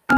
I'd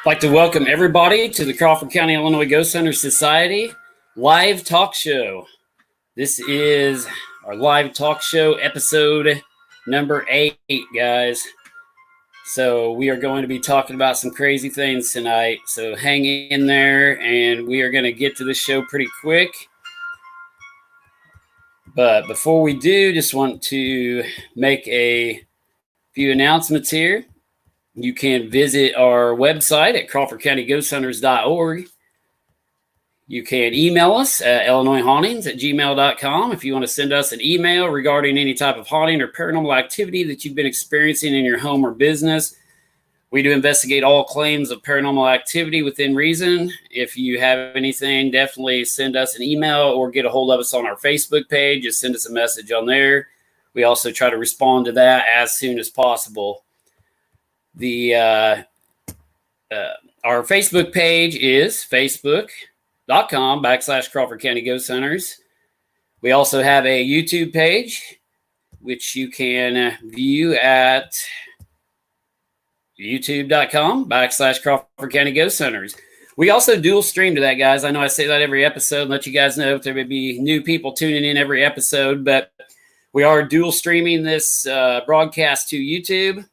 like to welcome everybody to the Crawford County, Illinois Ghost Hunter Society live talk show. This is our live talk show episode number 8, guys. So we are going to be talking about some crazy things tonight. So hang in there, and we are going to get to the show pretty quick. But before we do, just want to make a few announcements here. You can visit our website at crawfordcountyghosthunters.org. You can email us at illinoishauntings@gmail.com if you want to send us an email regarding any type of haunting or paranormal activity that you've been experiencing in your home or business. We do investigate all claims of paranormal activity within reason. If you have anything, definitely send us an email or get a hold of us on our Facebook page. Just send us a message on there. We also try to respond to that as soon as possible. Our Facebook page is facebook.com/Crawford County Ghost Hunters. We also have a YouTube page, which you can view at youtube.com/Crawford County Ghost Hunters. We also dual stream to that, guys. I know I say that every episode and let you guys know if there may be new people tuning in every episode, but we are dual streaming this broadcast to YouTube.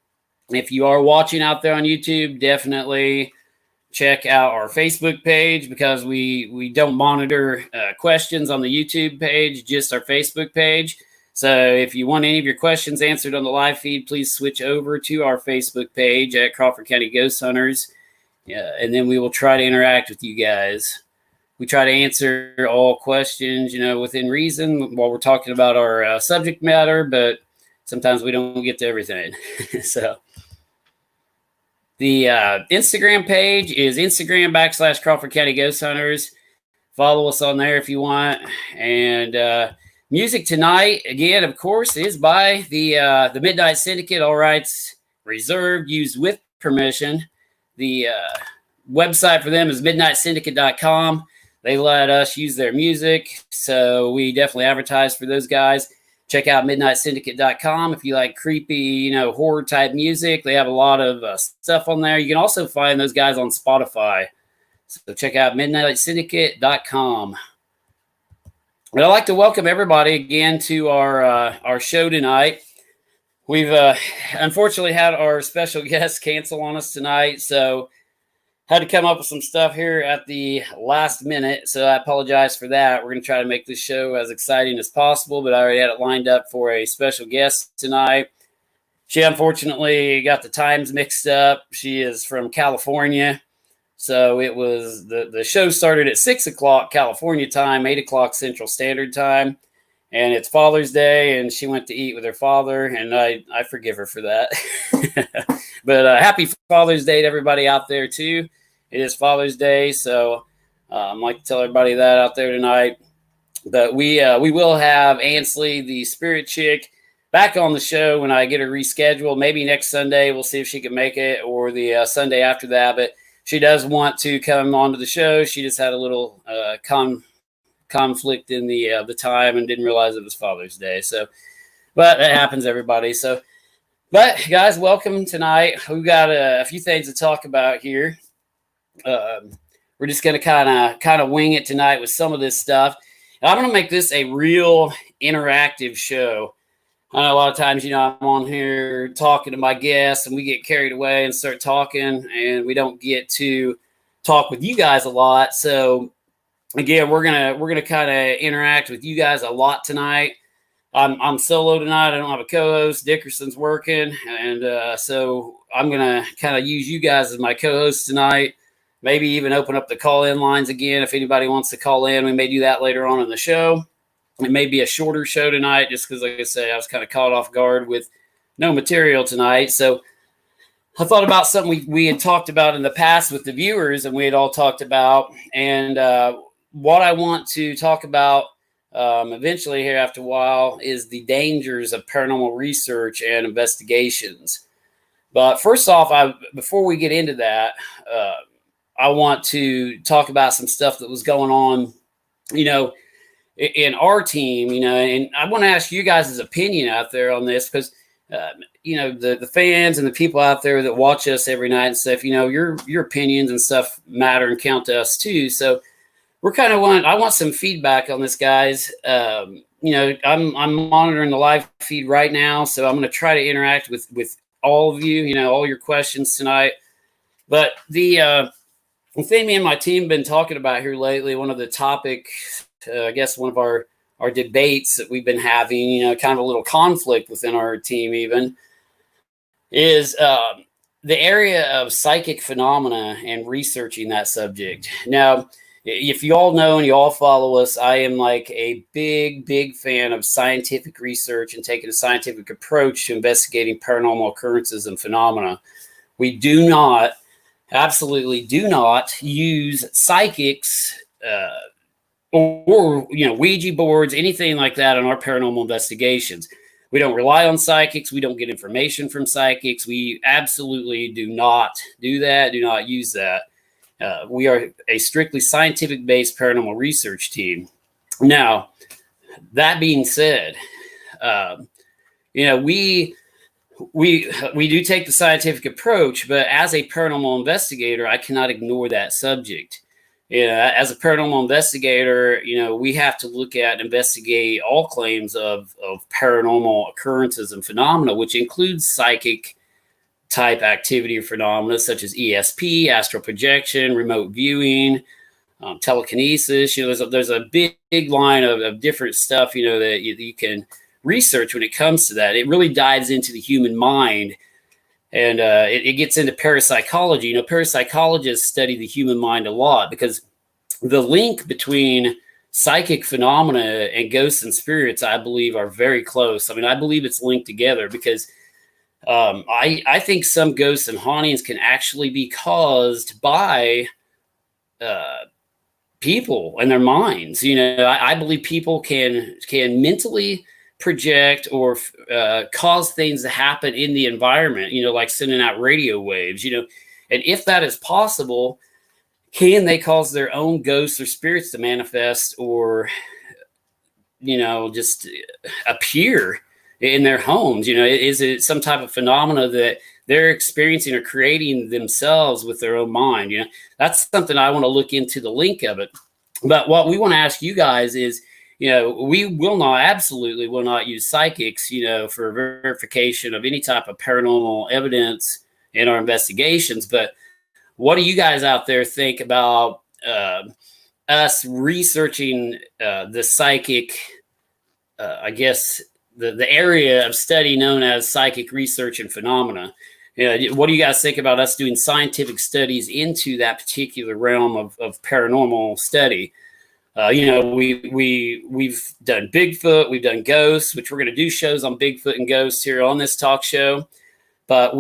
If you are watching out there on YouTube, definitely check out our Facebook page because we don't monitor questions on the YouTube page, just our Facebook page. So if you want any of your questions answered on the live feed, please switch over to our Facebook page at Crawford County Ghost Hunters, and then we will try to interact with you guys. We try to answer all questions, within reason while we're talking about our subject matter, but sometimes we don't get to everything. So the Instagram page is Instagram /Crawford County Ghost Hunters. Follow us on there if you want. And music tonight, again, of course, is by the Midnight Syndicate. All rights reserved, used with permission. The website for them is midnightsyndicate.com. They let us use their music, so we definitely advertise for those guys. Check out midnightsyndicate.com if you like creepy, horror type music. They have a lot of stuff on there. You can also find those guys on Spotify. So check out midnightsyndicate.com. But I'd like to welcome everybody again to our show tonight. We've unfortunately had our special guest cancel on us tonight, so had to come up with some stuff here at the last minute, so I apologize for that. We're going to try to make this show as exciting as possible, but I already had it lined up for a special guest tonight. She unfortunately got the times mixed up. She is from California, so it was the show started at 6 o'clock California time, 8 o'clock Central Standard Time, and it's Father's Day, and she went to eat with her father, and I forgive her for that. But happy Father's Day to everybody out there, too. It is Father's Day, so I'd like to tell everybody that out there tonight. But we will have Ansley, the spirit chick, back on the show when I get her rescheduled. Maybe next Sunday. We'll see if she can make it, or the Sunday after that. But she does want to come onto the show. She just had a little conflict in the time and didn't realize it was Father's Day. So, but that happens, everybody. So, but guys, welcome tonight. We've got a few things to talk about here. We're just going to kind of wing it tonight with some of this stuff. And I'm going to make this a real interactive show. I know a lot of times, I'm on here talking to my guests and we get carried away and start talking and we don't get to talk with you guys a lot. So again, we're gonna kind of interact with you guys a lot tonight. I'm solo tonight. I don't have a co-host. Dickerson's working, and so I'm gonna kind of use you guys as my co-hosts tonight. Maybe even open up the call-in lines again if anybody wants to call in. We may do that later on in the show. It may be a shorter show tonight just because, like I say, I was kind of caught off guard with no material tonight. So I thought about something we had talked about in the past with the viewers, and we had all talked about. And what I want to talk about eventually here after a while is the dangers of paranormal research and investigations. But first off, before we get into that, I want to talk about some stuff that was going on, in our team, and I want to ask you guys' opinion out there on this because, the fans and the people out there that watch us every night and stuff, your opinions and stuff matter and count to us too. So I want some feedback on this, guys. I'm monitoring the live feed right now, so I'm going to try to interact with all of you, all your questions tonight. But the thing me and my team have been talking about here lately, one of the topics, I guess one of our debates that we've been having, kind of a little conflict within our team even, is the area of psychic phenomena and researching that subject. Now, if you all know and you all follow us, I am like a big fan of scientific research and taking a scientific approach to investigating paranormal occurrences and phenomena. We absolutely do not use psychics, or Ouija boards, anything like that on our paranormal investigations. We don't rely on psychics. We don't get information from psychics. We absolutely do not do that, do not use that. We are a strictly scientific-based paranormal research team. Now, that being said, we do take the scientific approach, but as a paranormal investigator, I cannot ignore that subject. As a paranormal investigator, we have to look at and investigate all claims of paranormal occurrences and phenomena, which includes psychic type activity or phenomena such as ESP, astral projection, remote viewing, telekinesis. There's a big line of different stuff, that you can research when it comes to that. It really dives into the human mind. And it gets into parapsychology. Parapsychologists study the human mind a lot because the link between psychic phenomena and ghosts and spirits, I believe, are very close. I mean, I believe it's linked together because I think some ghosts and hauntings can actually be caused by people and their minds. I believe people can mentally project or cause things to happen in the environment, like sending out radio waves, and if that is possible, can they cause their own ghosts or spirits to manifest or, just appear in their homes? Is it some type of phenomena that they're experiencing or creating themselves with their own mind? That's something I want to look into the link of it. But what we want to ask you guys is, we absolutely will not use psychics, for verification of any type of paranormal evidence in our investigations. But what do you guys out there think about us researching the psychic, I guess, the area of study known as psychic research and phenomena? What do you guys think about us doing scientific studies into that particular realm of paranormal study? We've done Bigfoot, we've done ghosts, which we're going to do shows on Bigfoot and ghosts here on this talk show. But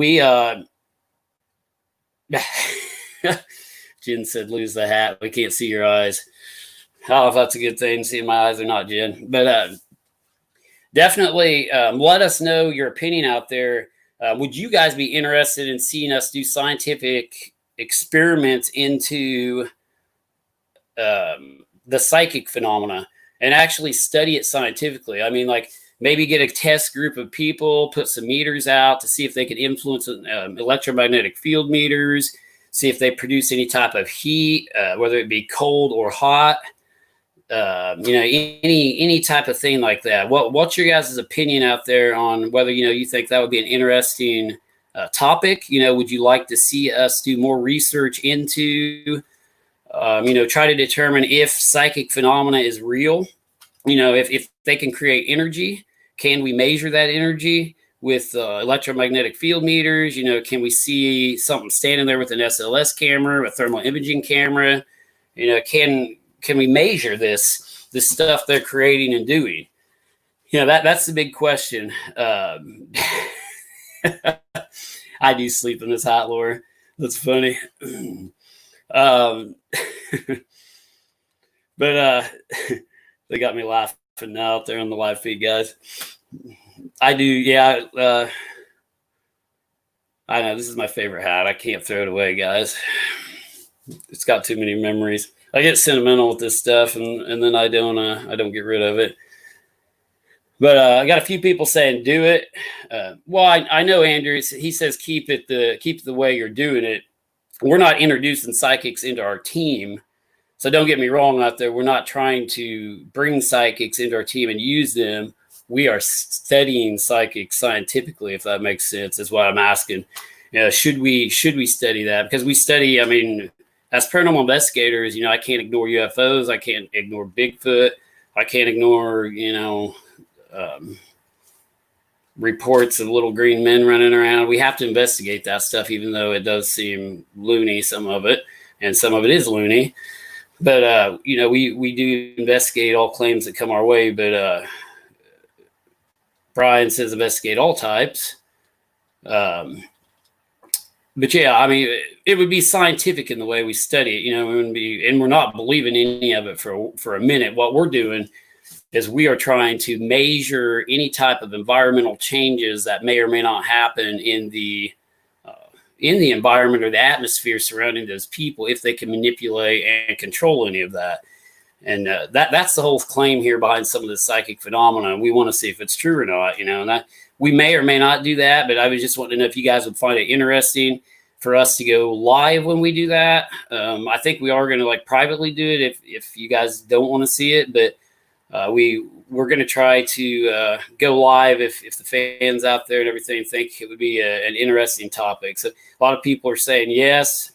Jen said, lose the hat. We can't see your eyes. I don't know if that's a good thing, seeing my eyes or not, Jen. But definitely let us know your opinion out there. Would you guys be interested in seeing us do scientific experiments into the psychic phenomena and actually study it scientifically. I mean, like maybe get a test group of people, put some meters out to see if they can influence electromagnetic field meters, see if they produce any type of heat, whether it be cold or hot. Any type of thing like that. What's your guys' opinion out there on whether, you think that would be an interesting topic? Would you like to see us do more research into, try to determine if psychic phenomena is real? If they can create energy, can we measure that energy with electromagnetic field meters? Can we see something standing there with an SLS camera, a thermal imaging camera? Can we measure this stuff they're creating and doing? That's the big question. I do sleep in this hot, Laura. That's funny. But they got me laughing now out there on the live feed, guys. I do, yeah. I know this is my favorite hat. I can't throw it away, guys. It's got too many memories. I get sentimental with this stuff, and then I don't get rid of it. But I got a few people saying do it. I know Andrew. He says keep it the way you're doing it. We're not introducing psychics into our team, so don't get me wrong out there. We're not trying to bring psychics into our team and use them. We are studying psychics scientifically, if that makes sense. Is what I'm asking. Should we study that? Because we study. I mean, as paranormal investigators, I can't ignore UFOs. I can't ignore Bigfoot. I can't ignore, reports of little green men running around. We have to investigate that stuff, even though it does seem loony, some of it, and some of it is loony. But, we do investigate all claims that come our way. But Brian says investigate all types. But yeah, I mean, it would be scientific in the way we study it. It wouldn't be, and we're not believing any of it for a minute. What we're doing is we are trying to measure any type of environmental changes that may or may not happen in the environment or the atmosphere surrounding those people, if they can manipulate and control any of that. And that's the whole claim here behind some of the psychic phenomena. We want to see if it's true or not. And that we may or may not do that, but I was just wanting to know if you guys would find it interesting for us to go live when we do that. I think we are going to privately do it if you guys don't want to see it, but we're going to try to go live if the fans out there and everything think it would be an interesting topic. So a lot of people are saying yes.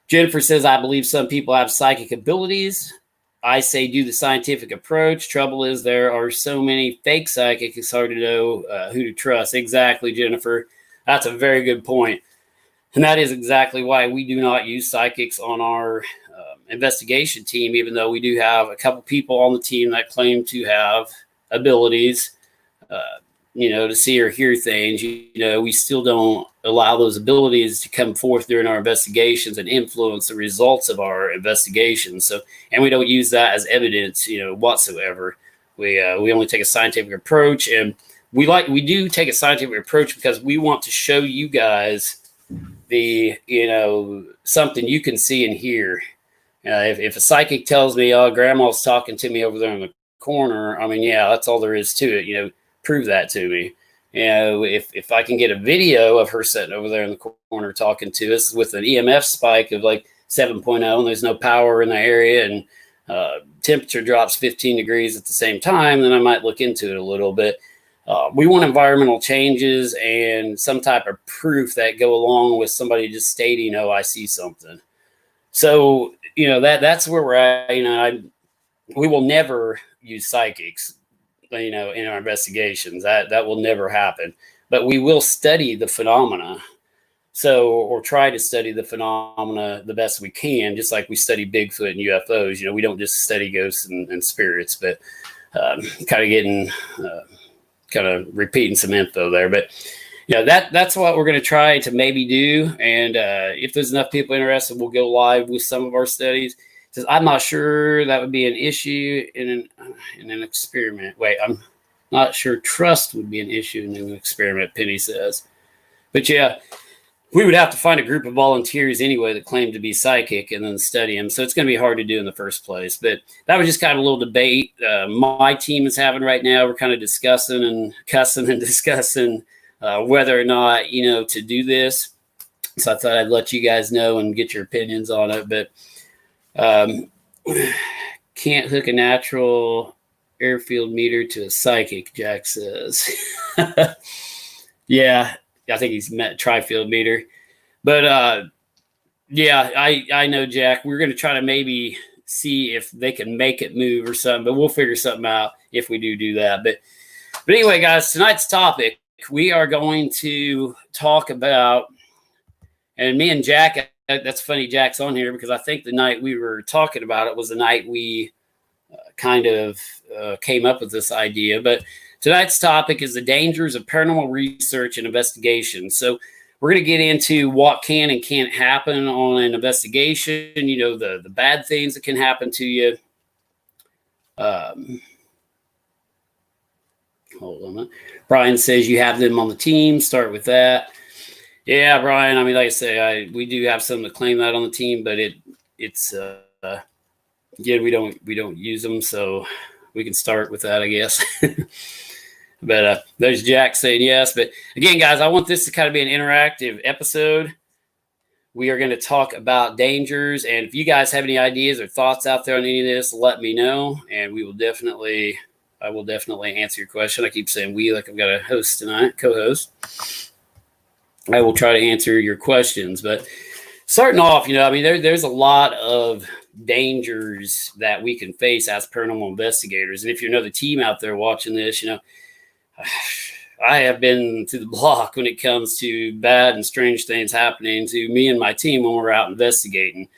Jennifer says, I believe some people have psychic abilities. I say do the scientific approach. Trouble is there are so many fake psychics, it's hard to know who to trust. Exactly, Jennifer. That's a very good point. And that is exactly why we do not use psychics on our investigation team, even though we do have a couple people on the team that claim to have abilities, to see or hear things. We still don't allow those abilities to come forth during our investigations and influence the results of our investigations. So, and we don't use that as evidence, whatsoever. We only take a scientific approach, and we do take a scientific approach because we want to show you guys the, something you can see and hear. If a psychic tells me, oh, grandma's talking to me over there in the corner, I mean, yeah, that's all there is to it. Prove that to me. If I can get a video of her sitting over there in the corner talking to us with an EMF spike of 7.0, and there's no power in the area, and temperature drops 15 degrees at the same time, then I might look into it a little bit. We want environmental changes and some type of proof that go along with somebody just stating, oh, I see something. So, that's where we're at. We will never use psychics, in our investigations. That will never happen. But we will study the phenomena. Or try to study the phenomena the best we can, just like we study Bigfoot and UFOs. We don't just study ghosts and spirits, but kind of repeating some info there. But that's what we're going to try to maybe do. And if there's enough people interested, we'll go live with some of our studies. Says, I'm not sure that would be an issue in an experiment. Wait, I'm not sure trust would be an issue in an experiment, Penny says. But yeah, we would have to find a group of volunteers anyway that claimed to be psychic and then study them. So it's going to be hard to do in the first place. But that was just kind of a little debate my team is having right now. We're kind of discussing and cussing and discussing whether or not, to do this. So I thought I'd let you guys know and get your opinions on it. But can't hook a natural airfield meter to a psychic, Jack says. Yeah, I think he's met tri-field meter. But yeah, I know, Jack. We're going to try to maybe see if they can make it move or something, but we'll figure something out if we do that. But anyway, guys, tonight's topic, we are going to talk about, and me and Jack, that's funny Jack's on here because I think the night we were talking about it was the night we kind of came up with this idea. But tonight's topic is the dangers of paranormal research and investigation. So we're going to get into what can and can't happen on an investigation, the bad things that can happen to you. Hold on. Brian says you have them on the team. Start with that. Yeah, Brian. I mean, like I say, we do have some that claim that on the team, but it's again, we don't use them, so we can start with that, I guess. But there's Jack saying yes. But again, guys, I want this to kind of be an interactive episode. We are going to talk about dangers, and if you guys have any ideas or thoughts out there on any of this, let me know, and I will definitely answer your question. I keep saying we like I've got a host tonight, co-host. I will try to answer your questions. But starting off, there's a lot of dangers that we can face as paranormal investigators. And if you know the team out there watching this, I have been to the block when it comes to bad and strange things happening to me and my team when we're out investigating.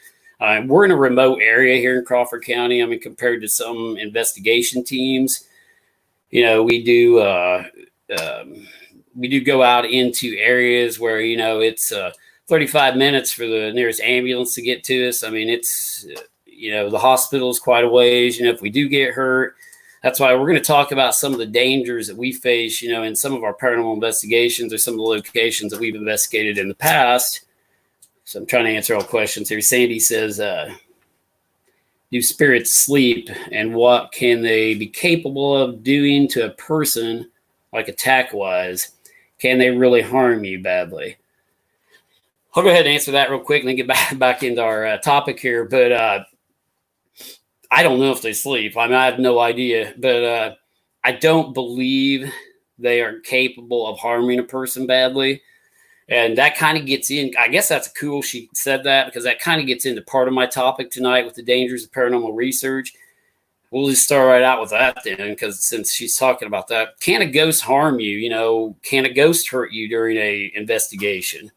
We're in a remote area here in Crawford County. I mean, compared to some investigation teams, we do go out into areas where, it's 35 minutes for the nearest ambulance to get to us. I mean, it's, the hospital is quite a ways, if we do get hurt. That's why we're going to talk about some of the dangers that we face, in some of our paranormal investigations or some of the locations that we've investigated in the past. So I'm trying to answer all questions here. Sandy says, do spirits sleep, and what can they be capable of doing to a person, like attack-wise? Can they really harm you badly? I'll go ahead and answer that real quick and then get back into our topic here. But I don't know if they sleep. I mean, I have no idea. But I don't believe they are capable of harming a person badly. And that kind of gets in. I guess that's cool she said that, because that kind of gets into part of my topic tonight with the dangers of paranormal research. We'll just start right out with that then, because since she's talking about that, can a ghost harm you? Can a ghost hurt you during a investigation?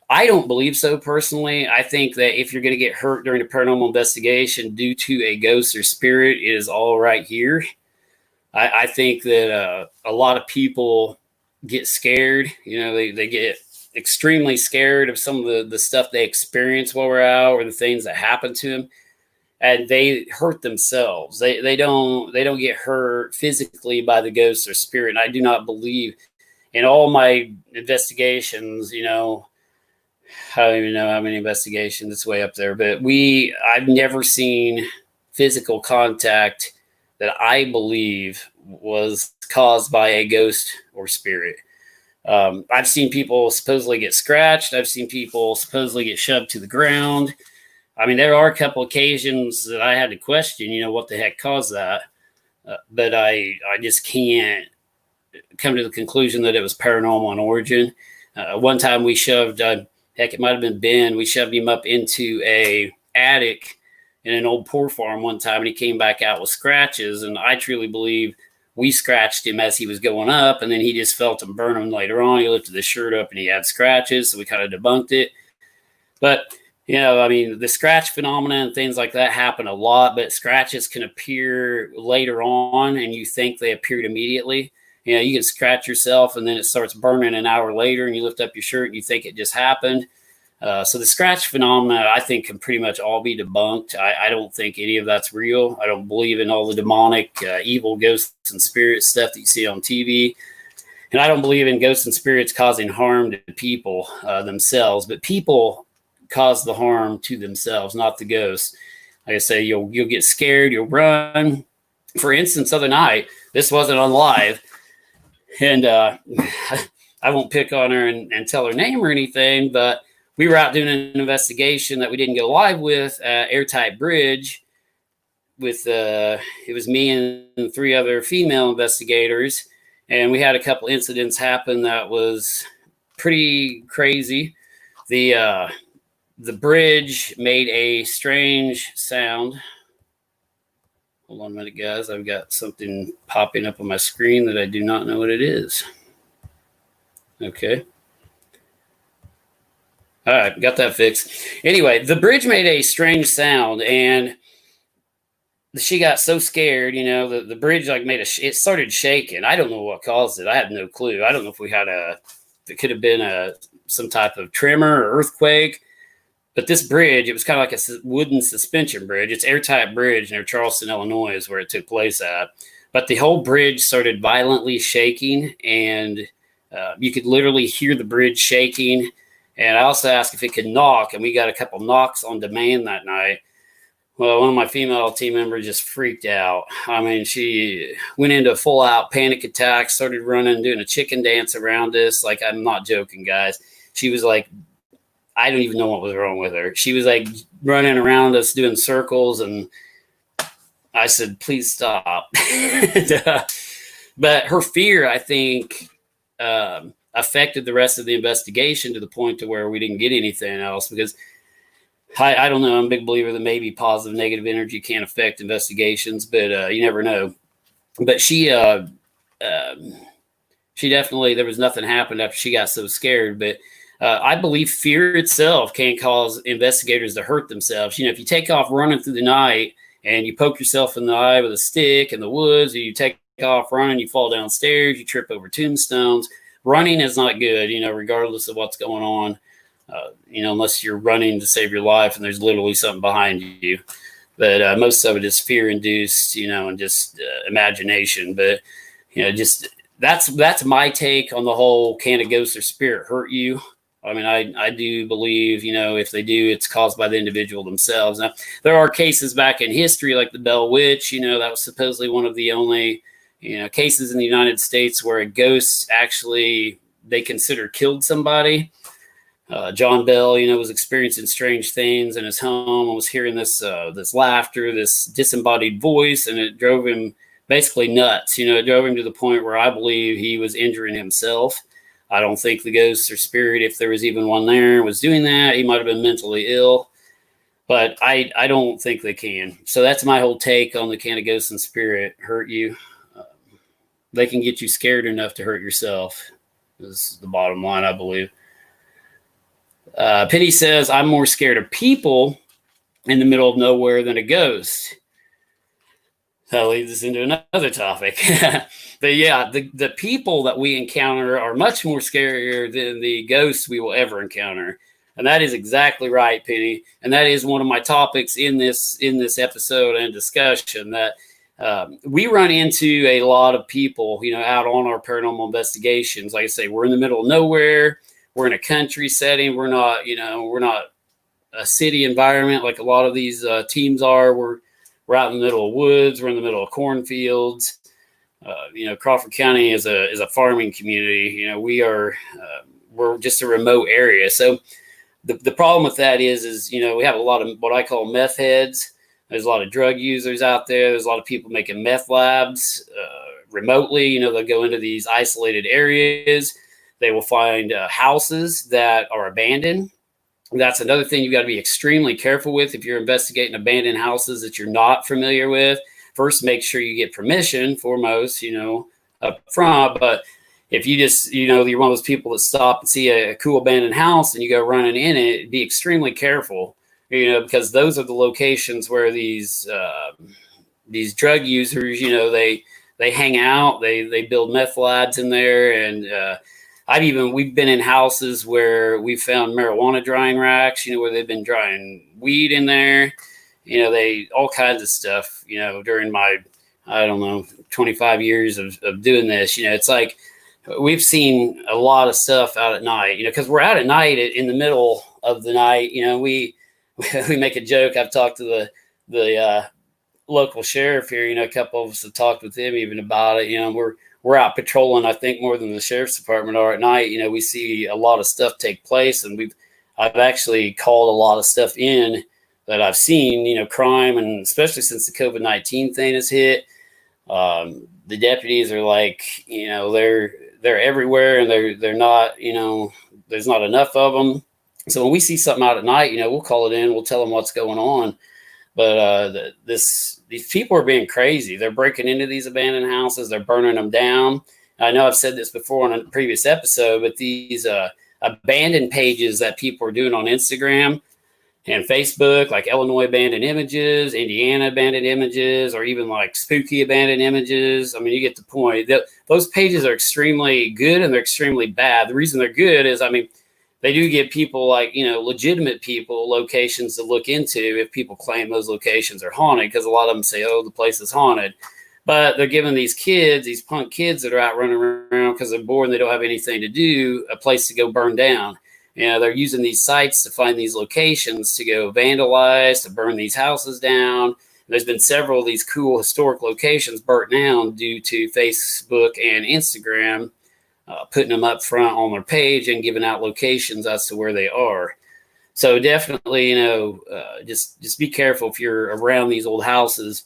I don't believe so personally. I think that if you're going to get hurt during a paranormal investigation due to a ghost or spirit, it is all right here. I think that a lot of people get scared. They get extremely scared of some of the stuff they experience while we're out, or the things that happen to them, and they hurt themselves. They don't get hurt physically by the ghost or spirit. And I do not believe in all my investigations, I don't even know how many investigations, it's way up there, but I've never seen physical contact that I believe was caused by a ghost or spirit. I've seen people supposedly get scratched. I've seen people supposedly get shoved to the ground. I mean, there are a couple occasions that I had to question, what the heck caused that. But I just can't come to the conclusion that it was paranormal in origin. One time we shoved, heck, it might have been Ben. We shoved him up into a attic in an old poor farm one time, and he came back out with scratches. And I truly believe we scratched him as he was going up, and then he just felt him burn him later on. He lifted his shirt up, and he had scratches, so we kind of debunked it. But, the scratch phenomenon and things like that happen a lot, but scratches can appear later on, and you think they appeared immediately. You can scratch yourself and then it starts burning an hour later, and you lift up your shirt and you think it just happened. So the scratch phenomena, I think, can pretty much all be debunked. I don't think any of that's real. I don't believe in all the demonic, evil ghosts and spirit stuff that you see on TV. And I don't believe in ghosts and spirits causing harm to people themselves, but people cause the harm to themselves, not the ghosts. Like I say, you'll get scared, you'll run. For instance, the other night, this wasn't on live, and I won't pick on her and tell her name or anything, but we were out doing an investigation that we didn't go live with at Airtight Bridge. With it was me and 3 other female investigators, and we had a couple incidents happen that was pretty crazy. The bridge made a strange sound. Hold on a minute, guys. I've got something popping up on my screen that I do not know what it is. Okay. All right, got that fixed. Anyway, the bridge made a strange sound, and she got so scared, the bridge like it started shaking. I don't know what caused it. I have no clue. I don't know if we had it could have been some type of tremor or earthquake. But this bridge, it was kind of like a wooden suspension bridge. It's Airtight Bridge near Charleston, Illinois is where it took place at. But the whole bridge started violently shaking, and you could literally hear the bridge shaking. And I also asked if it could knock, and we got a couple knocks on demand that night. Well, one of my female team members just freaked out. I mean, she went into a full-out panic attack, started running, doing a chicken dance around us. Like, I'm not joking, guys. She was like, I don't even know what was wrong with her. She was like running around us doing circles, and I said, please stop. But her fear, I think, affected the rest of the investigation to the point to where we didn't get anything else, because I don't know. I'm a big believer that maybe positive, negative energy can affect investigations, but you never know. But she definitely, there was nothing happened after she got so scared. But I believe fear itself can cause investigators to hurt themselves. If you take off running through the night and you poke yourself in the eye with a stick in the woods, or you take off running, you fall downstairs, you trip over tombstones. Running is not good, regardless of what's going on. Unless you're running to save your life and there's literally something behind you. But most of it is fear induced, and just imagination. But, just that's my take on the whole, can a ghost or spirit hurt you? I mean, I do believe, if they do, it's caused by the individual themselves. Now, there are cases back in history like the Bell Witch, that was supposedly one of the only, cases in the United States where a ghost actually, they consider killed somebody. John Bell, was experiencing strange things in his home and was hearing this laughter, this disembodied voice, and it drove him basically nuts. It drove him to the point where I believe he was injuring himself. I don't think the ghost or spirit, if there was even one there, was doing that. He might have been mentally ill, but I don't think they can. So that's my whole take on the can a ghost and spirit hurt you. They can get you scared enough to hurt yourself, is the bottom line, I believe. Penny says, I'm more scared of people in the middle of nowhere than a ghost. That leads us into another topic. But yeah, the people that we encounter are much more scarier than the ghosts we will ever encounter. And that is exactly right, Penny. And that is one of my topics in this episode and discussion, that we run into a lot of people, out on our paranormal investigations. Like I say, we're in the middle of nowhere. We're in a country setting. We're not a city environment like a lot of these teams are. We're out in the middle of woods. We're in the middle of cornfields. Crawford County is a farming community. We're just a remote area. So the problem with that is we have a lot of what I call meth heads. There's a lot of drug users out there. There's a lot of people making meth labs remotely. They'll go into these isolated areas. They will find houses that are abandoned. That's another thing you've got to be extremely careful with if you're investigating abandoned houses that you're not familiar with. First, make sure you get permission foremost, up front. But if you just, you're one of those people that stop and see a cool abandoned house and you go running in it, be extremely careful, because those are the locations where these drug users, they hang out, they build meth labs in there. And we've been in houses where we found marijuana drying racks, where they've been drying weed in there, all kinds of stuff, during my, 25 years of doing this. It's like we've seen a lot of stuff out at night, because we're out at night in the middle of the night. We we make a joke. I've talked to the local sheriff here. A couple of us have talked with him even about it. We're out patrolling, I think, more than the sheriff's department are at night. We see a lot of stuff take place, and I've actually called a lot of stuff in that I've seen, crime, and especially since the COVID-19 thing has hit. The deputies are like, they're everywhere, and they're not, there's not enough of them. So when we see something out at night, we'll call it in, we'll tell them what's going on. But these people are being crazy. They're breaking into these abandoned houses. They're burning them down. I know I've said this before on a previous episode, but these abandoned pages that people are doing on Instagram and Facebook, like Illinois abandoned images, Indiana abandoned images, or even like spooky abandoned images. I mean, you get the point. Those pages are extremely good and they're extremely bad. The reason they're good is, they do give people legitimate people locations to look into if people claim those locations are haunted, because a lot of them say, oh, the place is haunted. But they're giving these kids, these punk kids that are out running around because they're bored and they don't have anything to do, a place to go burn down. They're using these sites to find these locations to go vandalize, to burn these houses down. There's been several of these cool historic locations burnt down due to Facebook and Instagram putting them up front on their page and giving out locations as to where they are. So definitely, just be careful if you're around these old houses.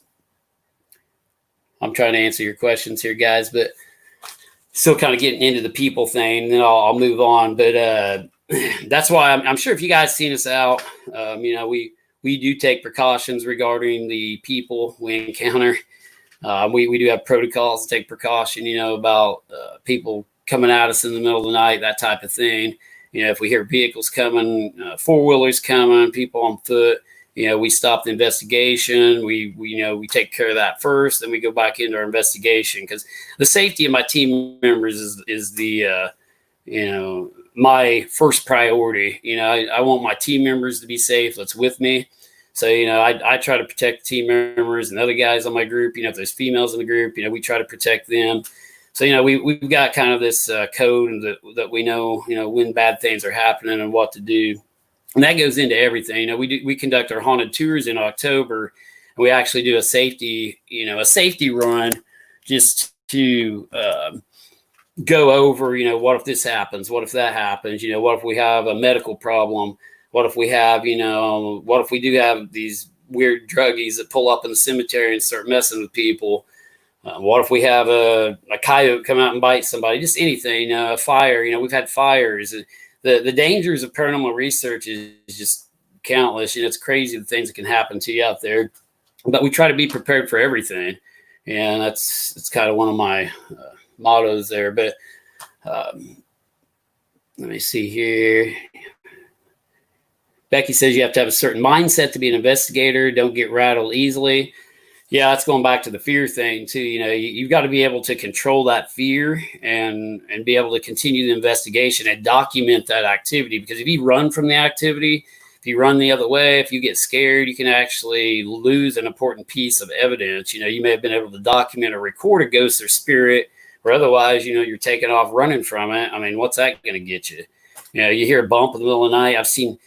I'm trying to answer your questions here, guys, but still kind of getting into the people thing, and then I'll move on. But that's why I'm sure if you guys seen us out, we do take precautions regarding the people we encounter. We do have protocols to take precaution, about people coming at us in the middle of the night, that type of thing. If we hear vehicles coming, four-wheelers coming, people on foot, we stop the investigation. We take care of that first, then we go back into our investigation, because the safety of my team members is the my first priority. I want my team members to be safe that's with me. So, I try to protect the team members and other guys on my group. If there's females in the group, we try to protect them. So, we've got kind of this code that we know, when bad things are happening and what to do. And that goes into everything. We conduct our haunted tours in October, and we actually do a safety run just to go over, what if this happens? What if that happens? What if we have a medical problem? What if we have, what if we do have these weird druggies that pull up in the cemetery and start messing with people? What if we have a coyote come out and bite somebody? Just anything, a fire. We've had fires. The dangers of paranormal research is just countless. It's crazy the things that can happen to you out there. But we try to be prepared for everything, and it's kind of one of my mottos there. But let me see here. Becky says you have to have a certain mindset to be an investigator. Don't get rattled easily. Yeah, that's going back to the fear thing too. You've got to be able to control that fear and be able to continue the investigation and document that activity. Because if you run from the activity, if you run the other way, if you get scared, you can actually lose an important piece of evidence. You may have been able to document or record a ghost or spirit, or otherwise, you're taking off running from it. I mean, what's that going to get you? You hear a bump in the middle of the night. I've seen,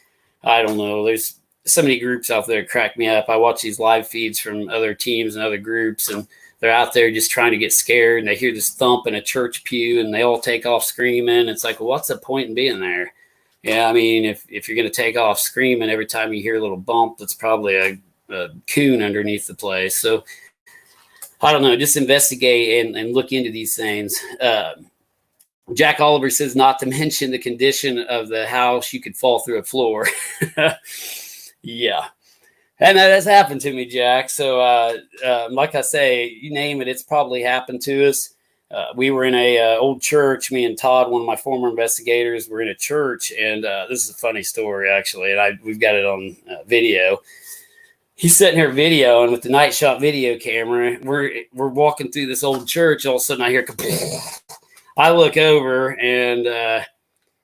I don't know, there's so many groups out there that crack me up. I watch these live feeds from other teams and other groups, and they're out there just trying to get scared, and they hear this thump in a church pew, and they all take off screaming. It's like, well, what's the point in being there? Yeah, I mean, if you're going to take off screaming every time you hear a little bump, that's probably a coon underneath the place. So I don't know, just investigate and look into these things. Jack Oliver says, not to mention the condition of the house, you could fall through a floor. Yeah. And that has happened to me, Jack. So like I say, you name it, it's probably happened to us. We were in a old church. Me and Todd, one of my former investigators, were in a church. And this is a funny story, actually. And we've got it on video. He's sitting here videoing with the night shot video camera. We're walking through this old church. All of a sudden I hear, I look over, and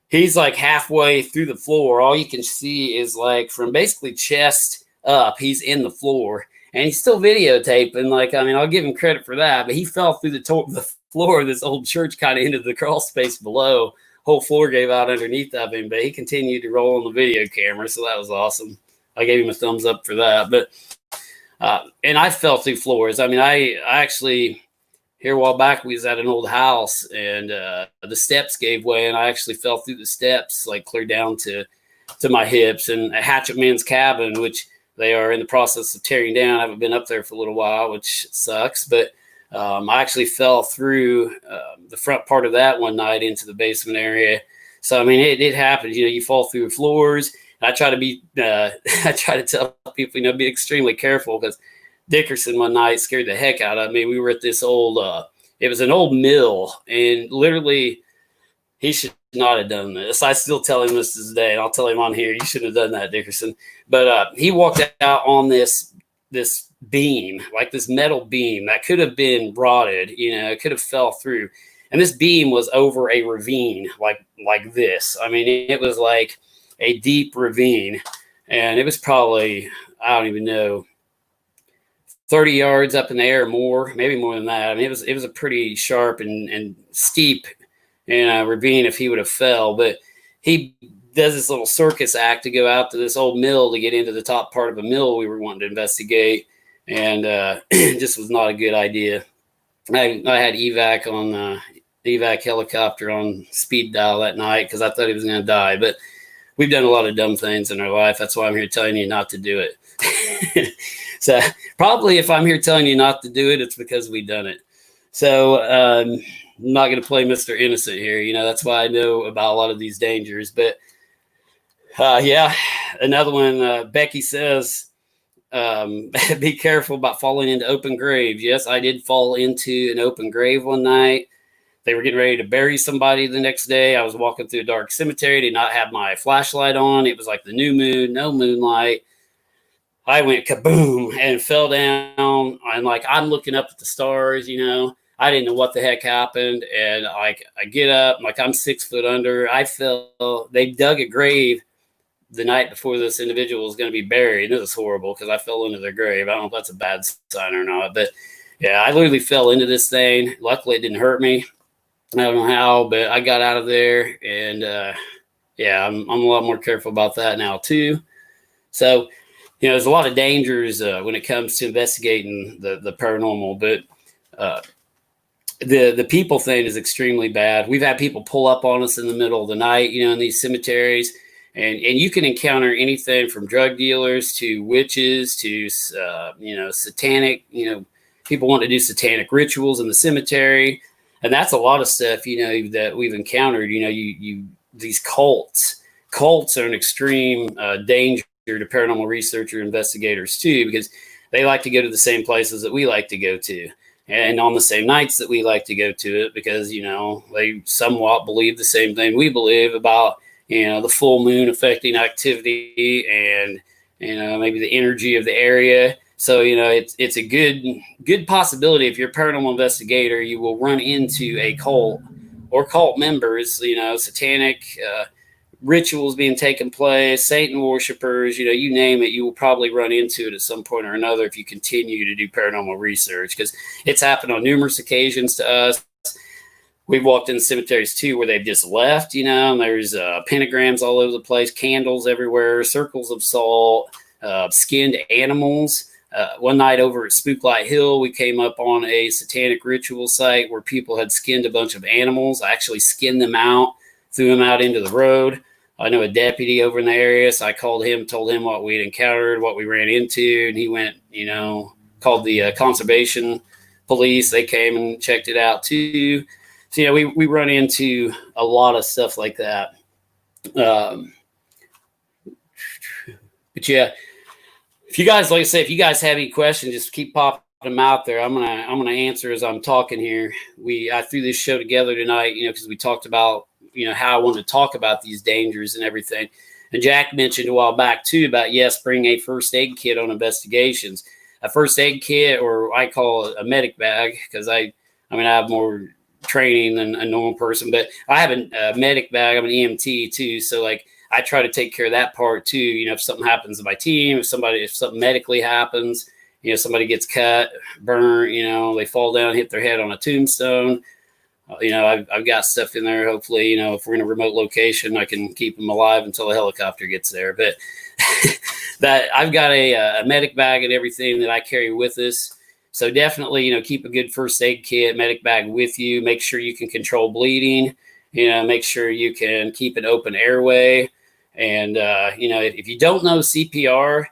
he's like halfway through the floor. All you can see is like from basically chest up, he's in the floor. and he's still videotaping. Like, I mean, I'll give him credit for that, but he fell through the floor of this old church, kind of into the crawl space below. Whole floor gave out underneath of him, but he continued to roll on the video camera, so that was awesome. I gave him a thumbs up for that. But and I fell through floors. I mean, I actually, here a while back, we was at an old house, and the steps gave way, and I actually fell through the steps, like clear down to my hips. And a Hatchet Man's cabin, which they are in the process of tearing down. I haven't been up there for a little while, which sucks, but I actually fell through the front part of that one night into the basement area. So, I mean, it happens. You know, you fall through floors. I try to be, I try to tell people, you know, be extremely careful, because Dickerson one night scared the heck out of me. We were at this old, it was an old mill, and literally he should not have done this. I still tell him this today, and I'll tell him on here, you shouldn't have done that, Dickerson. But he walked out on this beam, like this metal beam that could have been rotted, you know, it could have fell through. And this beam was over a ravine, like this. I mean, it was like a deep ravine, and it was probably, I don't even know, 30 yards up in the air, more, maybe more than that. I mean, it was a pretty sharp and steep, you know, ravine if he would have fell. But he does this little circus act to go out to this old mill to get into the top part of a mill we were wanting to investigate, and it just was not a good idea. I had evac on evac helicopter on speed dial that night because I thought he was going to die. But we've done a lot of dumb things in our life. That's why I'm here telling you not to do it. So probably if I'm here telling you not to do it, it's because we've done it. So I'm not going to play Mr. Innocent here. You know, that's why I know about a lot of these dangers. But yeah, another one, Becky says, be careful about falling into open graves. Yes, I did fall into an open grave one night. They were getting ready to bury somebody the next day. I was walking through a dark cemetery, did not have my flashlight on. It was like the new moon, no moonlight. I went kaboom and fell down. And like, I'm looking up at the stars, you know, I didn't know what the heck happened. And like, I get up, like I'm 6 foot under. I fell, they dug a grave the night before this individual was going to be buried. This is horrible because I fell into their grave. I don't know if that's a bad sign or not, but yeah, I literally fell into this thing. Luckily it didn't hurt me. I don't know how, but I got out of there, and yeah, I'm a lot more careful about that now too. So, you know, there's a lot of dangers when it comes to investigating the paranormal, but the people thing is extremely bad. We've had people pull up on us in the middle of the night, you know, in these cemeteries, and you can encounter anything from drug dealers to witches to you know, satanic, you know, people want to do satanic rituals in the cemetery. And that's a lot of stuff, you know, that we've encountered. You know, these cults are an extreme danger to paranormal researcher investigators too, because they like to go to the same places that we like to go to, and on the same nights that we like to go to it, because, you know, they somewhat believe the same thing we believe about, you know, the full moon affecting activity and, you know, maybe the energy of the area. So, you know, it's a good possibility if you're a paranormal investigator, you will run into a cult or cult members, you know, satanic rituals being taken place, Satan worshipers, you know, you name it, you will probably run into it at some point or another if you continue to do paranormal research, because it's happened on numerous occasions to us. We've walked in cemeteries too where they've just left, you know, and there's pentagrams all over the place, candles everywhere, circles of salt, skinned animals. One night over at Spooklight Hill, we came up on a satanic ritual site where people had skinned a bunch of animals. I actually skinned them out, threw them out into the road. I know a deputy over in the area, so I called him, told him what we'd encountered, what we ran into, and he went, you know, called the conservation police. They came and checked it out too. So, you know, we run into a lot of stuff like that. But yeah, if you guys, like I say, if you guys have any questions, just keep popping them out there. I'm gonna answer as I'm talking here. I threw this show together tonight, you know, because we talked about, you know, how I wanted to talk about these dangers and everything. And Jack mentioned a while back too about, yes, bring a first aid kit on investigations. A first aid kit, or I call it a medic bag, because I have more training than a normal person, but I have a medic bag. I'm an EMT too, so like, I try to take care of that part too. You know, if something happens to my team, if something medically happens, somebody gets cut, burnt, they fall down, hit their head on a tombstone. I've got stuff in there. Hopefully, if we're in a remote location, I can keep them alive until a helicopter gets there. But that I've got a medic bag and everything that I carry with us. So definitely, keep a good first aid kit, medic bag with you. Make sure you can control bleeding. Make sure you can keep an open airway. And, if you don't know CPR,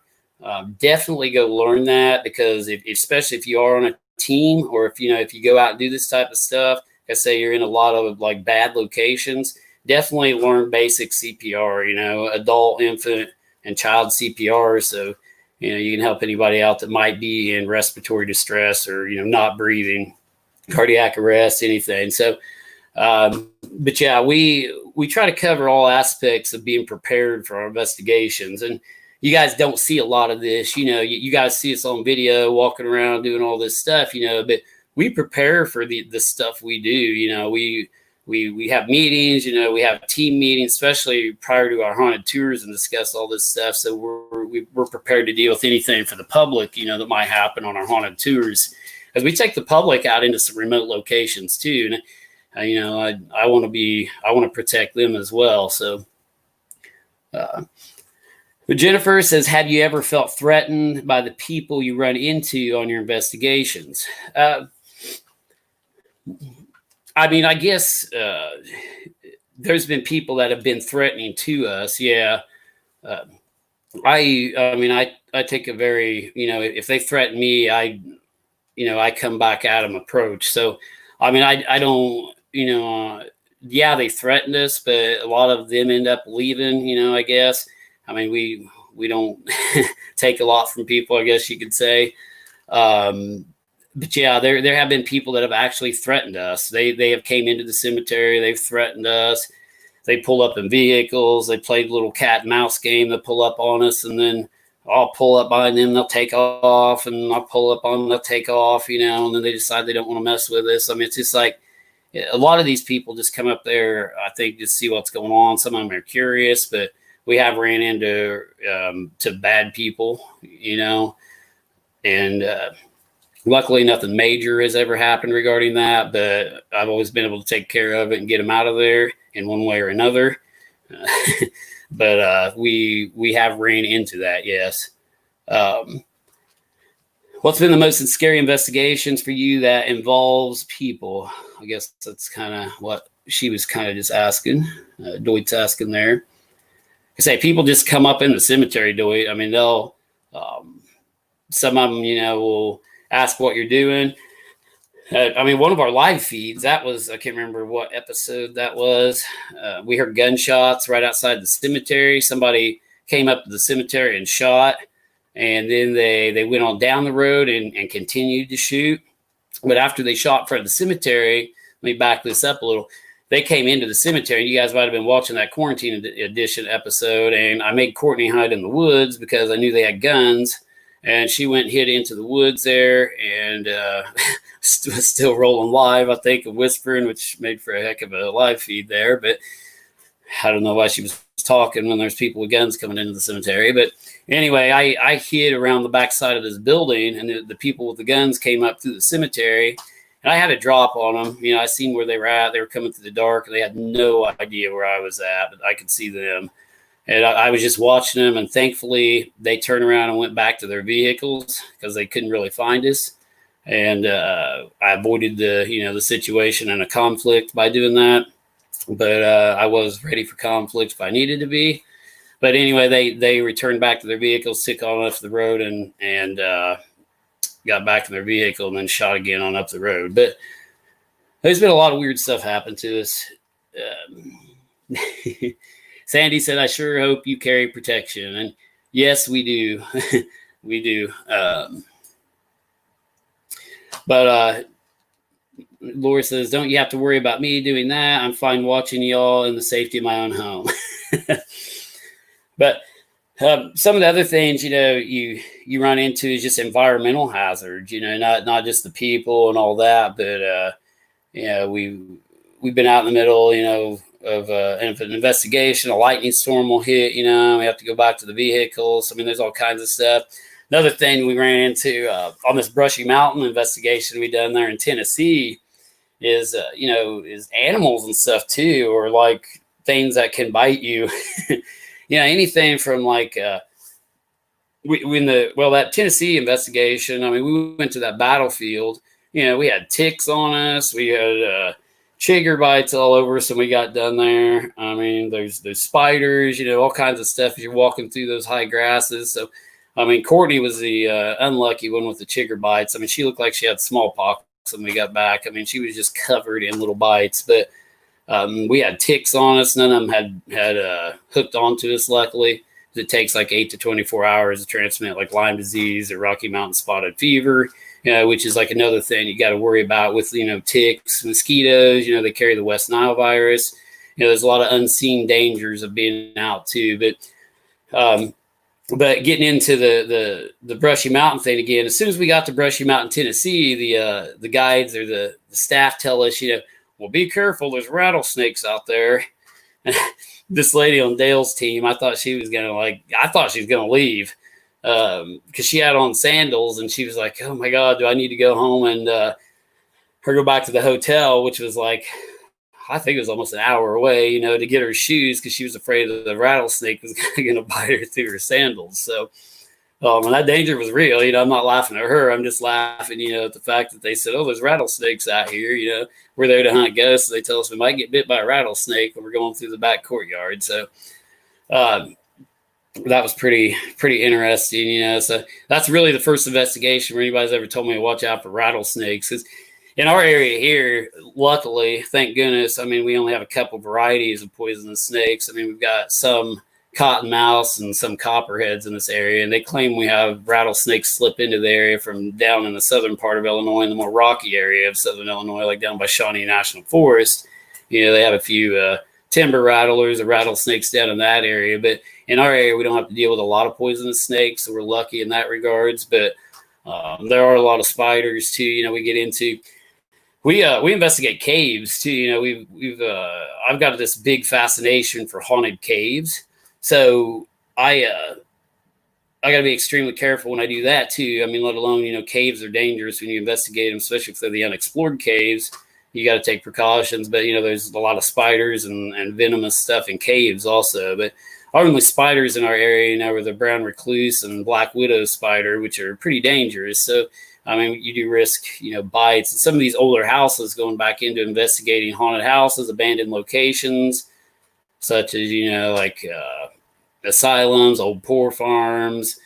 definitely go learn that, because especially if you are on a team, or if you go out and do this type of stuff, like I say, you're in a lot of like bad locations, definitely learn basic CPR, adult, infant, and child CPR. So, you can help anybody out that might be in respiratory distress, or, not breathing, cardiac arrest, anything. So, but yeah, we try to cover all aspects of being prepared for our investigations. And you guys don't see a lot of this, you guys see us on video walking around doing all this stuff, but we prepare for the stuff we do. We have meetings, we have team meetings, especially prior to our haunted tours, and discuss all this stuff. So we're prepared to deal with anything for the public, that might happen on our haunted tours, as we take the public out into some remote locations too. And, I want to protect them as well. So, but Jennifer says, have you ever felt threatened by the people you run into on your investigations? I guess there's been people that have been threatening to us. Yeah. I take a very, if they threaten me, I come back at them approach. So, I don't, yeah, they threatened us, but a lot of them end up leaving, I guess. We don't take a lot from people, I guess you could say. But yeah, there have been people that have actually threatened us. They have came into the cemetery. They've threatened us. They pull up in vehicles. They played a little cat and mouse game. They pull up on us, and then I'll pull up behind them. They'll take off, and I'll pull up on them. They'll take off, and then they decide they don't want to mess with us. It's just like a lot of these people just come up there, I think, just see what's going on. Some of them are curious, but we have ran into to bad people, and luckily nothing major has ever happened regarding that, but I've always been able to take care of it and get them out of there in one way or another. But we have ran into that, yes. What's been the most scary investigations for you that involves people? I guess that's kind of what she was kind of just asking. Deut's asking there. I say people just come up in the cemetery, Deut. They'll some of them, will ask what you're doing. One of our live feeds, that was, I can't remember what episode that was. We heard gunshots right outside the cemetery. Somebody came up to the cemetery and shot, and then they went on down the road and continued to shoot. But after they shot in front of the cemetery, let me back this up a little. They came into the cemetery. You guys might have been watching that quarantine edition episode, and I made Courtney hide in the woods because I knew they had guns. And she went and hid into the woods there, and was still rolling live, I think, and whispering, which made for a heck of a live feed there. But I don't know why she was talking when there's people with guns coming into the cemetery. But anyway, I hid around the backside of this building, and the people with the guns came up through the cemetery. And I had a drop on them. I seen where they were at. They were coming through the dark, and they had no idea where I was at, but I could see them. And I was just watching them, and thankfully they turned around and went back to their vehicles because they couldn't really find us. And I avoided the situation and a conflict by doing that. But I was ready for conflict if I needed to be. But anyway, they returned back to their vehicles, took on up the road, and got back in their vehicle, and then shot again on up the road. But there's been a lot of weird stuff happen to us. Sandy said, I sure hope you carry protection. And yes, we do. We do. But Laura says, don't you have to worry about me doing that. I'm fine watching y'all in the safety of my own home. But some of the other things, you run into is just environmental hazards, not just the people and all that, but, we've been out in the middle, of an investigation. A lightning storm will hit, we have to go back to the vehicles. There's all kinds of stuff. Another thing we ran into on this Brushy Mountain investigation we done there in Tennessee is, is animals and stuff too, or like things that can bite you. Anything from like that Tennessee investigation. I mean, we went to that battlefield. We had ticks on us. We had chigger bites all over us when we got done there. I mean, there's spiders. All kinds of stuff as you're walking through those high grasses. So, I mean, Courtney was the unlucky one with the chigger bites. I mean, she looked like she had smallpox when we got back. I mean, she was just covered in little bites. But we had ticks on us. None of them had hooked onto us, luckily. It takes like 8 to 24 hours to transmit like Lyme disease or Rocky Mountain spotted fever, which is like another thing you got to worry about with, ticks, mosquitoes. They carry the West Nile virus. There's a lot of unseen dangers of being out too. But getting into the Brushy Mountain thing again, as soon as we got to Brushy Mountain, Tennessee, the guides or the staff tell us, well, be careful. There's rattlesnakes out there. This lady on Dale's team, I thought she was gonna leave because she had on sandals, and she was like, "Oh my God, do I need to go home and go back to the hotel?" Which was like, I think it was almost an hour away, to get her shoes because she was afraid that the rattlesnake was going to bite her through her sandals. So, and that danger was real. I'm not laughing at her. I'm just laughing, at the fact that they said, "Oh, there's rattlesnakes out here." We're there to hunt ghosts. They tell us we might get bit by a rattlesnake when we're going through the back courtyard. So, that was pretty interesting. So that's really the first investigation where anybody's ever told me to watch out for rattlesnakes. Because in our area here, luckily, thank goodness, I mean, we only have a couple varieties of poisonous snakes. I mean, we've got some cottonmouths and some copperheads in this area, and they claim we have rattlesnakes slip into the area from down in the southern part of Illinois, in the more rocky area of southern Illinois, like down by Shawnee National Forest. They have a few timber rattlers or rattlesnakes down in that area, but in our area we don't have to deal with a lot of poisonous snakes, so we're lucky in that regards. But there are a lot of spiders too. We get into we investigate caves too. I've got this big fascination for haunted caves. So I got to be extremely careful when I do that too. I mean, let alone, caves are dangerous when you investigate them, especially if they're the unexplored caves. You got to take precautions, but there's a lot of spiders and venomous stuff in caves also. But only spiders in our area, were the brown recluse and black widow spider, which are pretty dangerous. So, I mean, you do risk, bites. And some of these older houses, going back into investigating haunted houses, abandoned locations, such as, like asylums, old poor farms,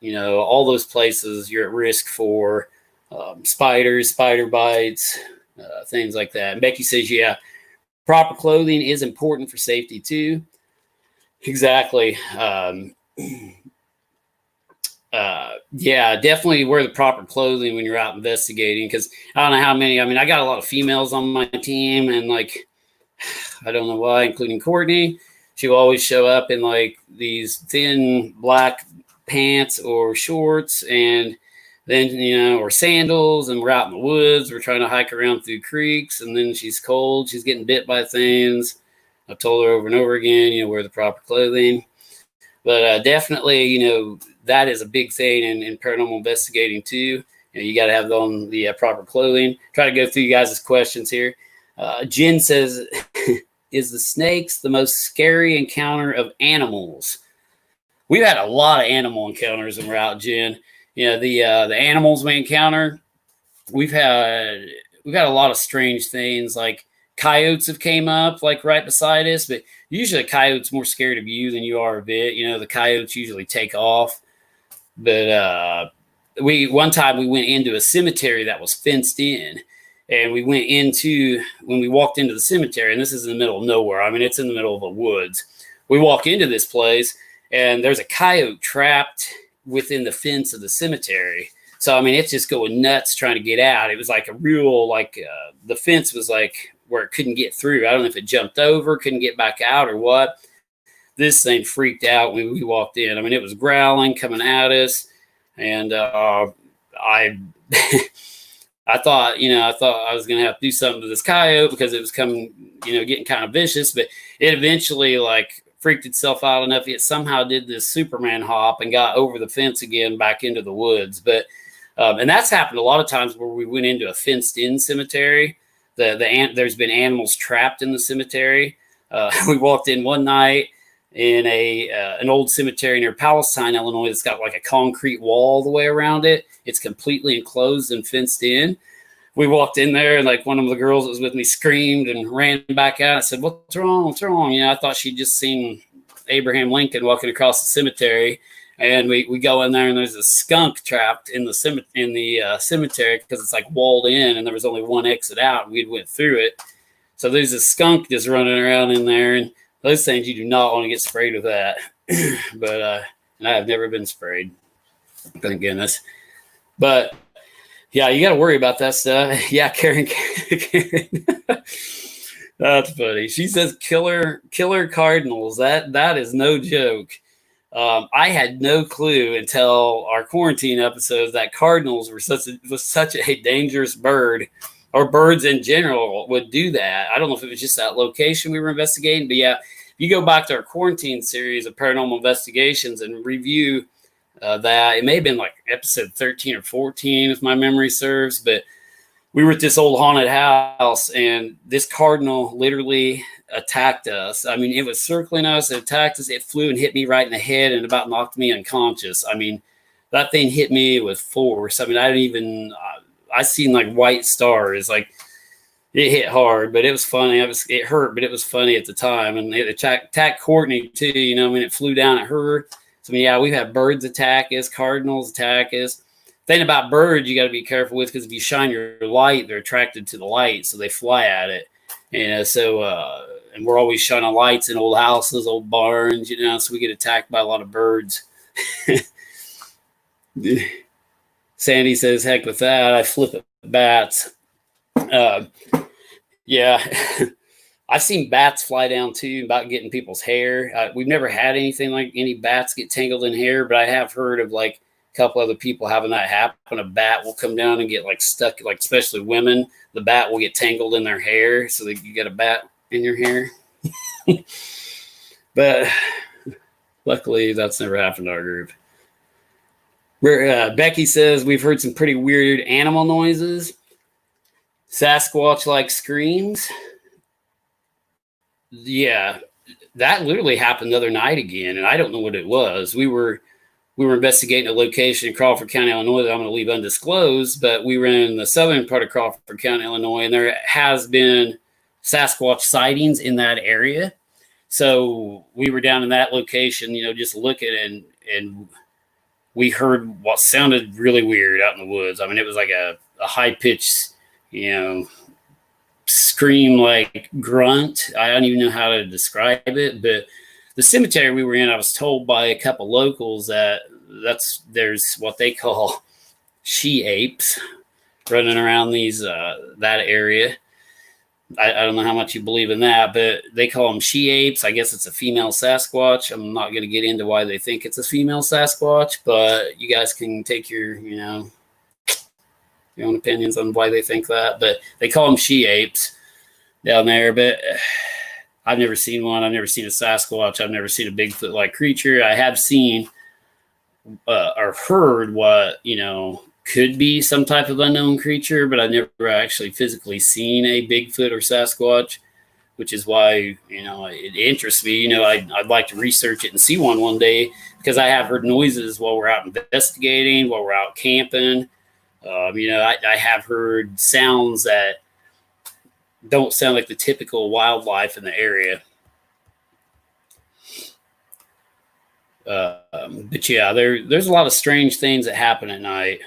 all those places, you're at risk for spiders, spider bites, things like that. And Becky says, yeah, proper clothing is important for safety too. Exactly. Yeah, definitely wear the proper clothing when you're out investigating, because I don't know how many. I mean, I got a lot of females on my team, and like, I don't know why, including Courtney. She will always show up in like these thin black pants or shorts, and then, or sandals, and we're out in the woods. We're trying to hike around through creeks, and then she's cold. She's getting bit by things. I've told her over and over again, wear the proper clothing. But definitely, that is a big thing in paranormal investigating too. You got to have on the proper clothing. Try to go through you guys' questions here. Jen says, is the snakes the most scary encounter of animals? We've had a lot of animal encounters when we're out, Jen. The animals we encounter, we've got a lot of strange things. Like coyotes have came up like right beside us, but usually a coyote's more scared of you than you are of it. The coyotes usually take off. But one time we went into a cemetery that was fenced in. And we went when we walked into the cemetery, and this is in the middle of nowhere. I mean, it's in the middle of the woods. We walk into this place, and there's a coyote trapped within the fence of the cemetery. So, I mean, it's just going nuts trying to get out. It was like a real, the fence was like where it couldn't get through. I don't know if it jumped over, couldn't get back out or what. This thing freaked out when we walked in. I mean, it was growling, coming at us. And I thought I was going to have to do something to this coyote because it was coming, getting kind of vicious, but it eventually freaked itself out enough, it somehow did this Superman hop and got over the fence again back into the woods. But and that's happened a lot of times where we went into a fenced-in cemetery. There's been animals trapped in the cemetery. We walked in one night in an old cemetery near Palestine, Illinois. That's got like a concrete wall all the way around it. It's completely enclosed and fenced in. We walked in there, and like one of the girls that was with me screamed and ran back out. I said, "What's wrong? What's wrong?" You know, I thought she'd just seen Abraham Lincoln walking across the cemetery. And we go in there, and there's a skunk trapped in the cemetery because it's like walled in, and there was only one exit out. And we went through it, so there's a skunk just running around in there, and those things you do not want to get sprayed with that. But and I have never been sprayed, thank goodness. But yeah, you got to worry about that stuff. Yeah, Karen. That's funny. She says killer cardinals. That is no joke. I had no clue until our quarantine episodes that cardinals were such a dangerous bird, or birds in general would do that. I don't know if it was just that location we were investigating, but yeah, if you go back to our quarantine series of paranormal investigations and review that, it may have been like episode 13 or 14 if my memory serves, but we were at this old haunted house, and this cardinal literally attacked us. I mean, it was circling us, it attacked us, it flew and hit me right in the head and about knocked me unconscious. I mean, that thing hit me with force. I mean, I seen like white stars. Like, it hit hard, but it was funny. It hurt, but it was funny at the time. And it attacked Courtney too, you know, I mean, it flew down at her. So, I mean, yeah, we've had birds attack us, cardinals attack us. Thing about birds you got to be careful with, because if you shine your light, they're attracted to the light, so they fly at it. And and we're always shining lights in old houses, old barns, you know, so we get attacked by a lot of birds. Sandy says, heck with that, I flip at bats. Yeah. I've seen bats fly down too, about getting people's hair. We've never had anything like any bats get tangled in hair, but I have heard of like couple other people having that happen. A bat will come down and get like stuck, like especially women, the bat will get tangled in their hair, so that you get a bat in your hair. But luckily that's never happened to our group. Becky says we've heard some pretty weird animal noises, Sasquatch like screams. Yeah, that literally happened the other night again, and I don't know what it was. We were investigating a location in Crawford County, Illinois that I'm going to leave undisclosed, but we were in the southern part of Crawford County, Illinois, and there has been Sasquatch sightings in that area. So we were down in that location, you know, just looking, and we heard what sounded really weird out in the woods. I mean, it was like a high-pitched, you know, scream, like grunt. I don't even know how to describe it, but the cemetery we were in, I was told by a couple locals that there's what they call she-apes running around that area. I don't know how much you believe in that, but they call them she-apes. I guess it's a female Sasquatch. I'm not going to get into why they think it's a female Sasquatch, but you guys can take your own opinions on why they think that. But they call them she-apes down there. But I've never seen one. I've never seen a Sasquatch. I've never seen a Bigfoot-like creature. I have seen or heard what, you know, could be some type of unknown creature, but I've never actually physically seen a Bigfoot or Sasquatch, which is why, you know, it interests me. You know, I'd like to research it and see one day, because I have heard noises while we're out investigating, while we're out camping. You know, I have heard sounds that don't sound like the typical wildlife in the area. But yeah, there's a lot of strange things that happen at night.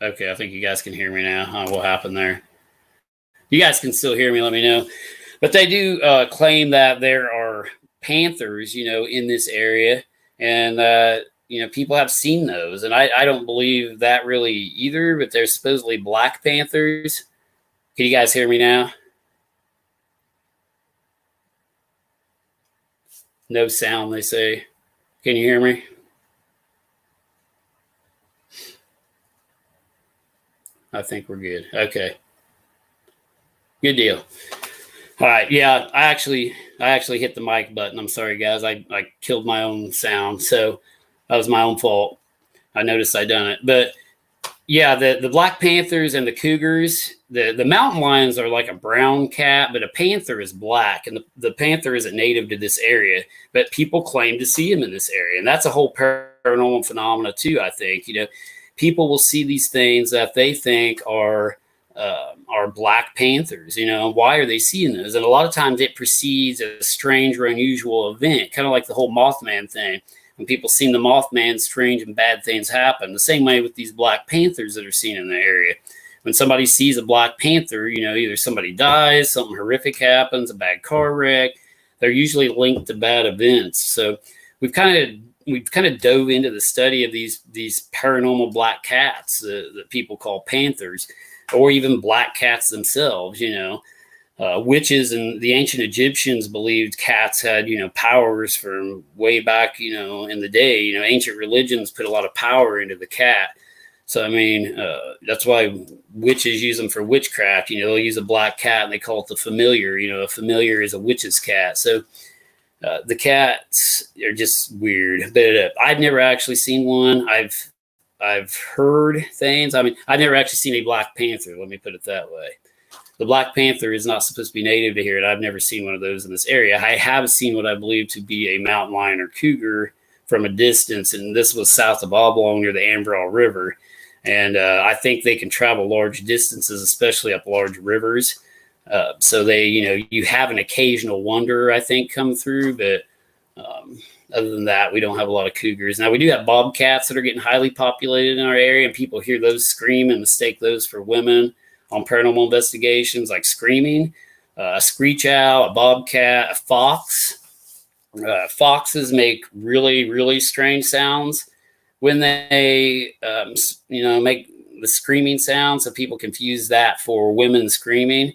Okay, I think you guys can hear me now. What happened there? You guys can still hear me, let me know. But they do claim that there are panthers, you know, in this area, and people have seen those, and I don't believe that really either. But there's supposedly black panthers. Can you guys hear me now? No sound, they say. Can you hear me? I think we're good. Okay. Good deal. All right. Yeah, I actually hit the mic button. I'm sorry, guys. I killed my own sound, so that was my own fault. I noticed I done it, but yeah, the black panthers and the cougars, the mountain lions are like a brown cat, but a panther is black, and the panther isn't native to this area, but people claim to see him in this area, and that's a whole paranormal phenomena too. I think people will see these things that they think are black panthers. Why are they seeing those? And a lot of times it precedes a strange or unusual event, kind of like the whole Mothman thing. When people seen the Mothman, strange and bad things happen. The same way with these black panthers that are seen in the area. When somebody sees a black panther, either somebody dies, something horrific happens, a bad car wreck. They're usually linked to bad events. So we've kind of dove into the study of these paranormal black cats that people call panthers, or even black cats themselves. Witches and the ancient Egyptians believed cats had, powers from way back, in the day. Ancient religions put a lot of power into the cat. So, that's why witches use them for witchcraft. They'll use a black cat and they call it the familiar. A familiar is a witch's cat. So the cats are just weird. But I've never actually seen one. I've heard things. I've never actually seen a black panther. Let me put it that way. The black panther is not supposed to be native to here, and I've never seen one of those in this area. I have seen what I believe to be a mountain lion or cougar from a distance, and this was south of Oblong near the Ambrol River. And I think they can travel large distances, especially up large rivers. So they, you have an occasional wanderer, I think, come through, but other than that, we don't have a lot of cougars. Now, we do have bobcats that are getting highly populated in our area, and people hear those scream and mistake those for women on paranormal investigations, like screaming, a screech owl, a bobcat, a fox. Foxes make really, really strange sounds when they, make the screaming sound. So people confuse that for women screaming.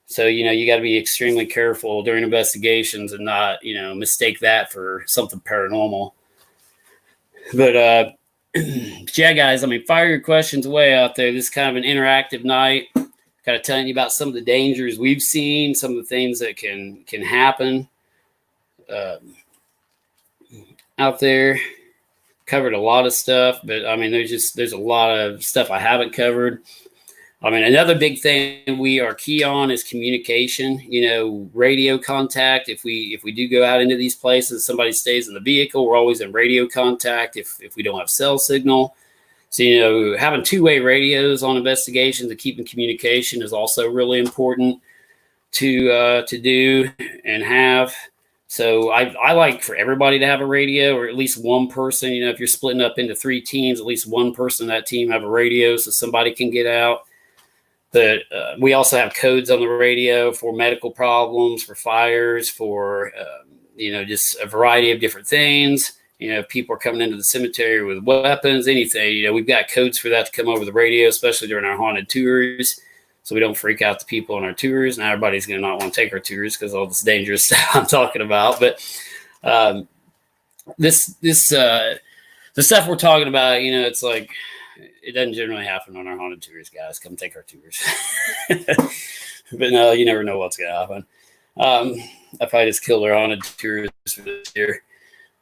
So, you got to be extremely careful during investigations and not, mistake that for something paranormal. But, yeah, guys, fire your questions away out there. This is kind of an interactive night, kind of telling you about some of the dangers we've seen, some of the things that can happen out there. Covered a lot of stuff, but there's a lot of stuff I haven't covered. Another big thing we are key on is communication, radio contact. If we do go out into these places, somebody stays in the vehicle, we're always in radio contact if we don't have cell signal. So, having two-way radios on investigations to keep in communication is also really important to do and have. So I like for everybody to have a radio, or at least one person. If you're splitting up into 3 teams, at least one person in that team have a radio so somebody can get out. But we also have codes on the radio for medical problems, for fires, for, just a variety of different things. If people are coming into the cemetery with weapons, anything, we've got codes for that to come over the radio, especially during our haunted tours. So we don't freak out the people on our tours. Now everybody's going to not want to take our tours because of all this dangerous stuff I'm talking about. But the stuff we're talking about, it's like, it doesn't generally happen on our haunted tours, guys. Come take our tours. But no, you never know what's going to happen. I probably just killed our haunted tours for this year.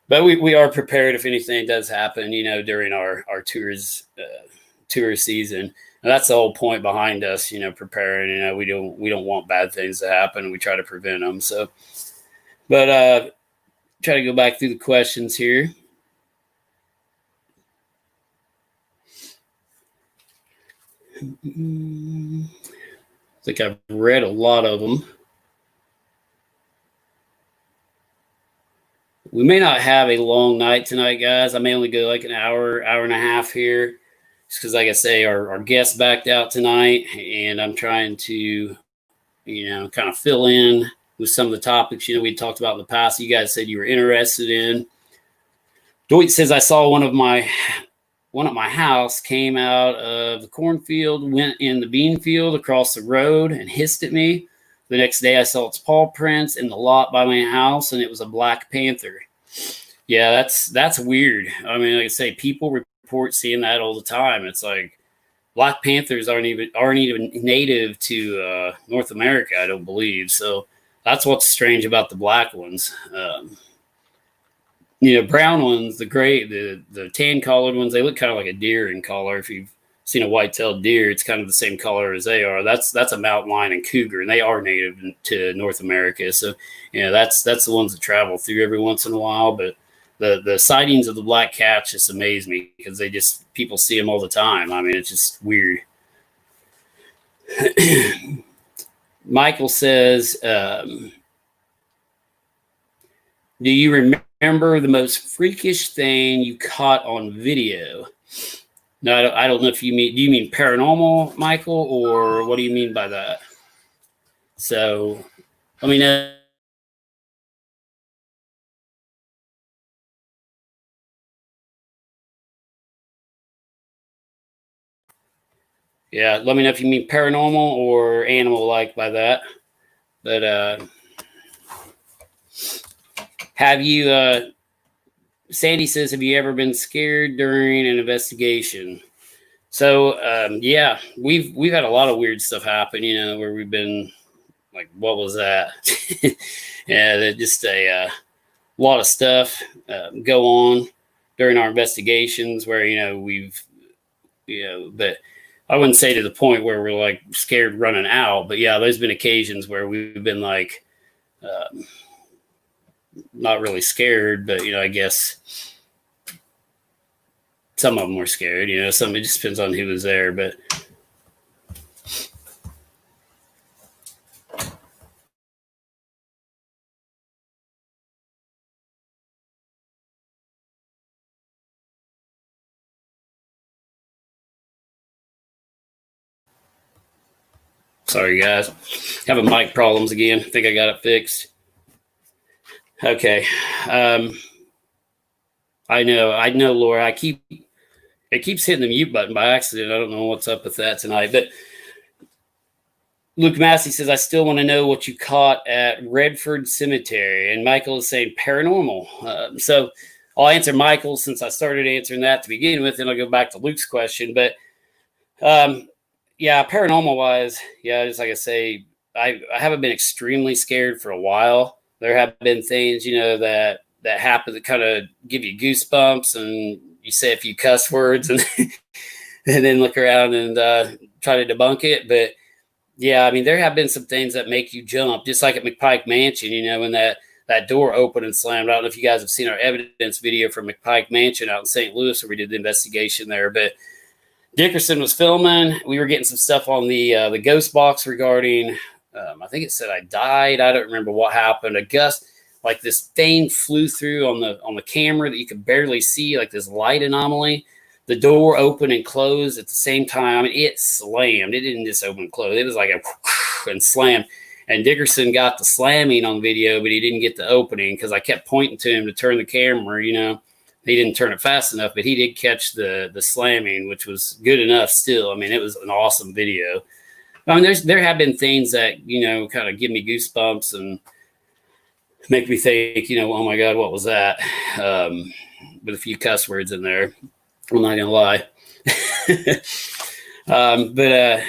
But we are prepared if anything does happen, during our tours, tour season. And that's the whole point behind us, preparing. We don't want bad things to happen, and we try to prevent them. So, but try to go back through the questions here. I think I've read a lot of them. We may not have a long night tonight, guys. I may only go like an hour and a half here. Just because, like I say, our guest backed out tonight, and I'm trying to, kind of fill in with some of the topics, we talked about in the past. You guys said you were interested in. Deutsch says, I saw one at my house came out of the cornfield, went in the bean field across the road and hissed at me. The next day I saw its paw prints in the lot by my house, and it was a black panther. Yeah, that's weird. I mean, like I say, people report seeing that all the time. It's like black panthers aren't even native to North America, I don't believe. So that's what's strange about the black ones. Brown ones, the gray, the tan collared ones, they look kind of like a deer in color. If you've seen a white-tailed deer, it's kind of the same color as they are. That's a mountain lion and cougar, and they are native to North America. So, that's the ones that travel through every once in a while. But the sightings of the black cats just amaze me because people see them all the time. I mean, it's just weird. Michael says, do you remember the most freakish thing you caught on video? No, I don't know if do you mean paranormal, Michael, or what do you mean by that? So, let me know. Yeah, let me know if you mean paranormal or animal-like by that. But have you, Sandy says, have you ever been scared during an investigation? So, yeah, we've had a lot of weird stuff happen, where we've been like, what was that? Yeah, just a lot of stuff go on during our investigations where, but I wouldn't say to the point where we're like scared running out. But yeah, there's been occasions where we've been like, not really scared, but, I guess some of them were scared, it just depends on who was there, but sorry guys, having mic problems again. I think I got it fixed. Okay. I know, Laura, it keeps hitting the mute button by accident. I don't know what's up with that tonight, but Luke Massey says, I still want to know what you caught at Redford Cemetery. And Michael is saying paranormal. So I'll answer Michael since I started answering that to begin with, and I'll go back to Luke's question. But yeah, paranormal wise, yeah, just like I say, I haven't been extremely scared for a while. There have been things, that happen that kind of give you goosebumps, and you say a few cuss words and and then look around and try to debunk it. But yeah, I mean, there have been some things that make you jump, just like at McPike Mansion, when that door opened and slammed. I don't know if you guys have seen our evidence video from McPike Mansion out in St. Louis where we did the investigation there, but Dickerson was filming. We were getting some stuff on the ghost box regarding, I think it said I died. I don't remember what happened. A gust, like this thing flew through on the camera that you could barely see, like this light anomaly. The door opened and closed at the same time. I mean, it slammed. It didn't just open and close. It was like a and slammed. And Dickerson got the slamming on video, but he didn't get the opening because I kept pointing to him to turn the camera. He didn't turn it fast enough, but he did catch the slamming, which was good enough still. I mean, it was an awesome video. I mean, there have been things that, kind of give me goosebumps and make me think, oh my God, what was that? With a few cuss words in there. I'm not gonna lie. But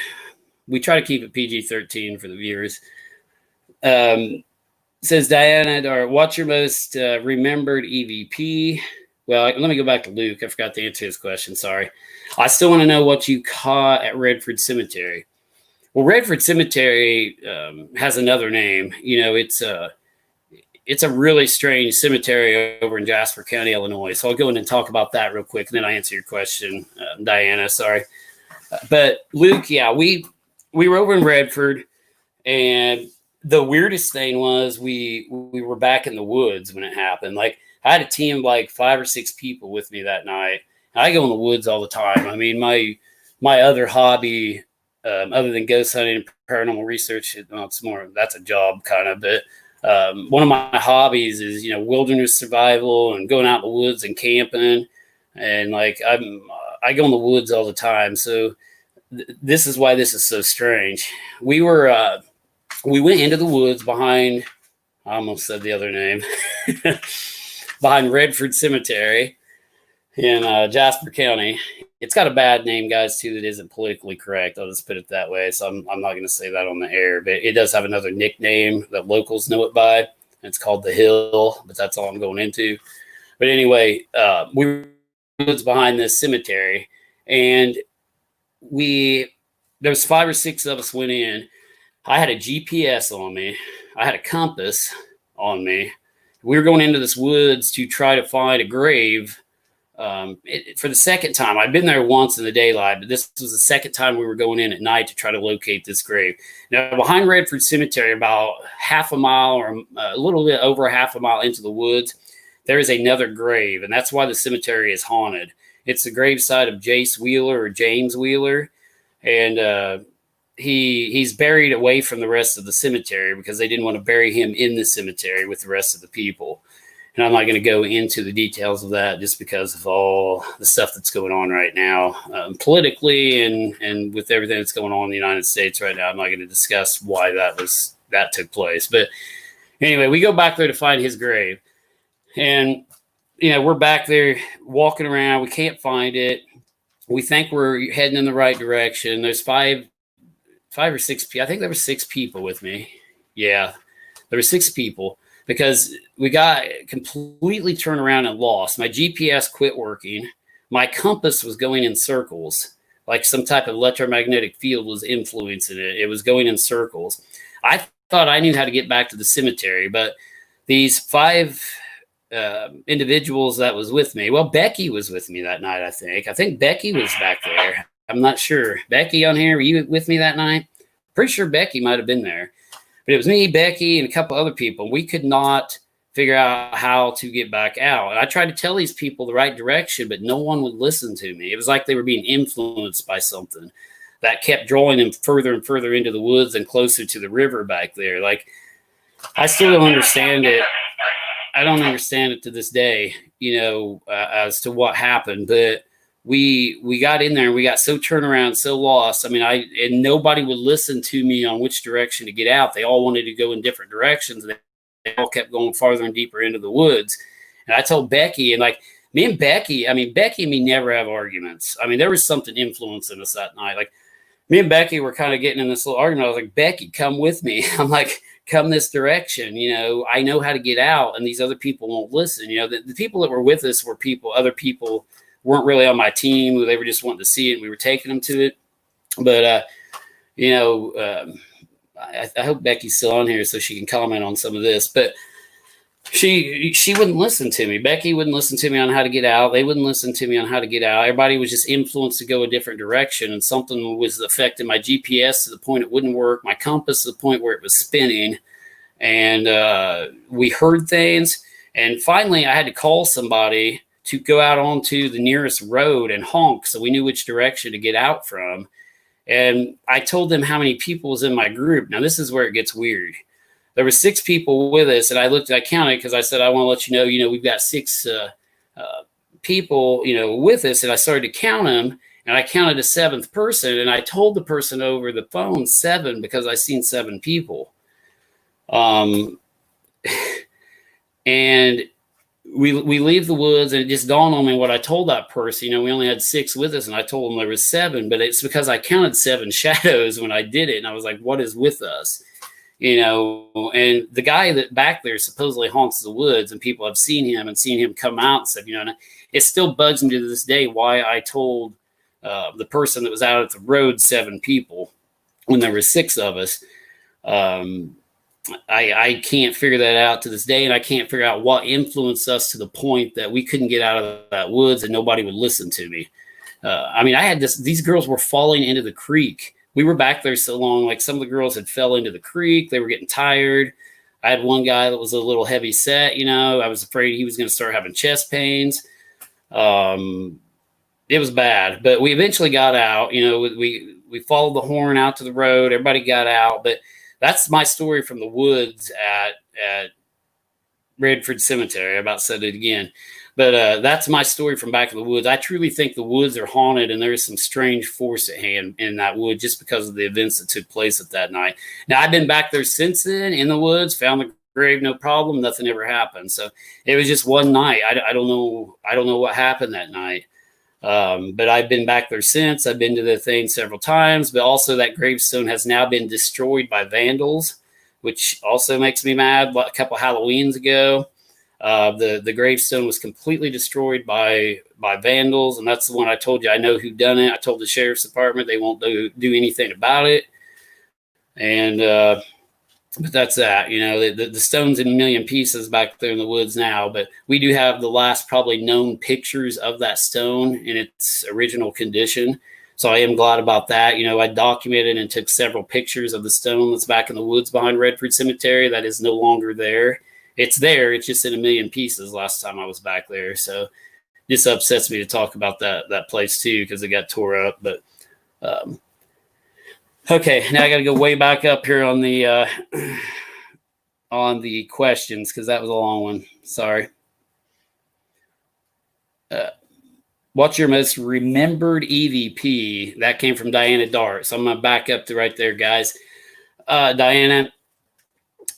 we try to keep it PG-13 for the viewers. Says Diana, or what's your most remembered EVP? Well, let me go back to Luke. I forgot to answer his question. Sorry. I still want to know what you caught at Redford Cemetery. Well, Redford Cemetery has another name. It's a really strange cemetery over in Jasper County, Illinois. So I'll go in and talk about that real quick, and then I'll answer your question, Diana. Sorry. But Luke, yeah, we were over in Redford, and the weirdest thing was we were back in the woods when it happened. Like, I had a team of like 5 or 6 people with me that night. I go in the woods all the time. I mean, my other hobby, other than ghost hunting and paranormal research, it's more, that's a job kind of, but One of my hobbies is, wilderness survival and going out in the woods and camping. And like, I go in the woods all the time. So this is why this is so strange. We went into the woods behind, I almost said the other name, behind Redford Cemetery in Jasper County. It's got a bad name, guys, too, that isn't politically correct. I'll just put it that way. So I'm not going to say that on the air, but it does have another nickname that locals know it by. It's called The Hill, but that's all I'm going into. But anyway, we were behind this cemetery, and there's 5 or 6 of us went in. I had a GPS on me. I had a compass on me. We were going into this woods to try to find a grave. For the second time. I'd been there once in the daylight, but this was the second time we were going in at night to try to locate this grave. Now, behind Redford Cemetery, about half a mile or a little bit over half a mile into the woods, there is another grave, and that's why the cemetery is haunted. It's the gravesite of Jace Wheeler or James Wheeler, and he's buried away from the rest of the cemetery because they didn't want to bury him in the cemetery with the rest of the people. And I'm not going to go into the details of that just because of all the stuff that's going on right now, politically and with everything that's going on in the United States right now. I'm not going to discuss why that took place. But anyway, we go back there to find his grave. And, we're back there walking around. We can't find it. We think we're heading in the right direction. There's five or six people. I think there were 6 people with me. Yeah, there were 6 people. Because we got completely turned around and lost. My GPS quit working. My compass was going in circles, like some type of electromagnetic field was influencing it. It was going in circles. I thought I knew how to get back to the cemetery, but these 5 individuals that was with me, well, Becky was with me that night, I think. I think Becky was back there. I'm not sure. Becky on here, were you with me that night? Pretty sure Becky might have been there. But it was me, Becky, and a couple other people. We could not figure out how to get back out. And I tried to tell these people the right direction, but no one would listen to me. It was like they were being influenced by something that kept drawing them further and further into the woods and closer to the river back there. Like, I still don't understand it. I don't understand it to this day, as to what happened. But we got in there and we got so turned around, so lost. I mean, and nobody would listen to me on which direction to get out. They all wanted to go in different directions. They all kept going farther and deeper into the woods. And I told Becky, and like Becky and me never have arguments. I mean, there was something influencing us that night. Like, me and Becky were kind of getting in this little argument. I was like, Becky, come with me. I'm like, come this direction. I know how to get out, and these other people won't listen. The people that were with us were other people weren't really on my team. They were just wanting to see it, and we were taking them to it. But, I hope Becky's still on here so she can comment on some of this. But she wouldn't listen to me. Becky wouldn't listen to me on how to get out. They wouldn't listen to me on how to get out. Everybody was just influenced to go a different direction, and something was affecting my GPS to the point it wouldn't work, my compass to the point where it was spinning. And we heard things. And finally, I had to call somebody to go out onto the nearest road and honk so we knew which direction to get out from. And I told them how many people was in my group. Now, this is where it gets weird. There were 6 people with us, and I counted because I said, I want to let you know, we've got 6 people, with us. And I started to count them, and I counted a 7th person, and I told the person over the phone 7 because I seen 7 people. And we leave the woods, and it just dawned on me what I told that person. We only had 6 with us, and I told them there was 7, but it's because I counted 7 shadows when I did it. And I was like, what is with us? And the guy that back there supposedly haunts the woods, and people have seen him and seen him come out and stuff, and it still bugs me to this day why I told the person that was out at the road 7 people when there were 6 of us. I can't figure that out to this day, and I can't figure out what influenced us to the point that we couldn't get out of that woods and nobody would listen to me. I had these girls were falling into the creek. We were back there so long, like some of the girls had fell into the creek. They were getting tired. I had one guy that was a little heavy set, I was afraid he was going to start having chest pains. It was bad, but we eventually got out. We followed the horn out to the road. Everybody got out, but that's my story from the woods at Redford Cemetery. I about said it again. But that's my story from back in the woods. I truly think the woods are haunted, and there's some strange force at hand in that wood just because of the events that took place at that night. Now, I've been back there since then in the woods, found the grave, no problem. Nothing ever happened. So it was just one night. I don't know. I don't know what happened that night. But I've been back there since. I've been to the thing several times, but also that gravestone has now been destroyed by vandals, which also makes me mad. A couple of Halloweens ago, the gravestone was completely destroyed by vandals, and that's the one I told you I know who done it. I told the sheriff's department they won't do anything about it, and but that's that. You know, the stone's in a million pieces back there in the woods now, but we do have the last probably known pictures of that stone in its original condition. So I am glad about that. You know, I documented and took several pictures of the stone that's back in the woods behind Redford Cemetery that is no longer there. It's there. It's just in a million pieces last time I was back there. So this upsets me to talk about that place too, because it got tore up. But okay, now I got to go way back up here on the questions, because that was a long one. Sorry. What's your most remembered EVP? That came from Diana Dart. So I'm going to back up to right there, guys. Diana,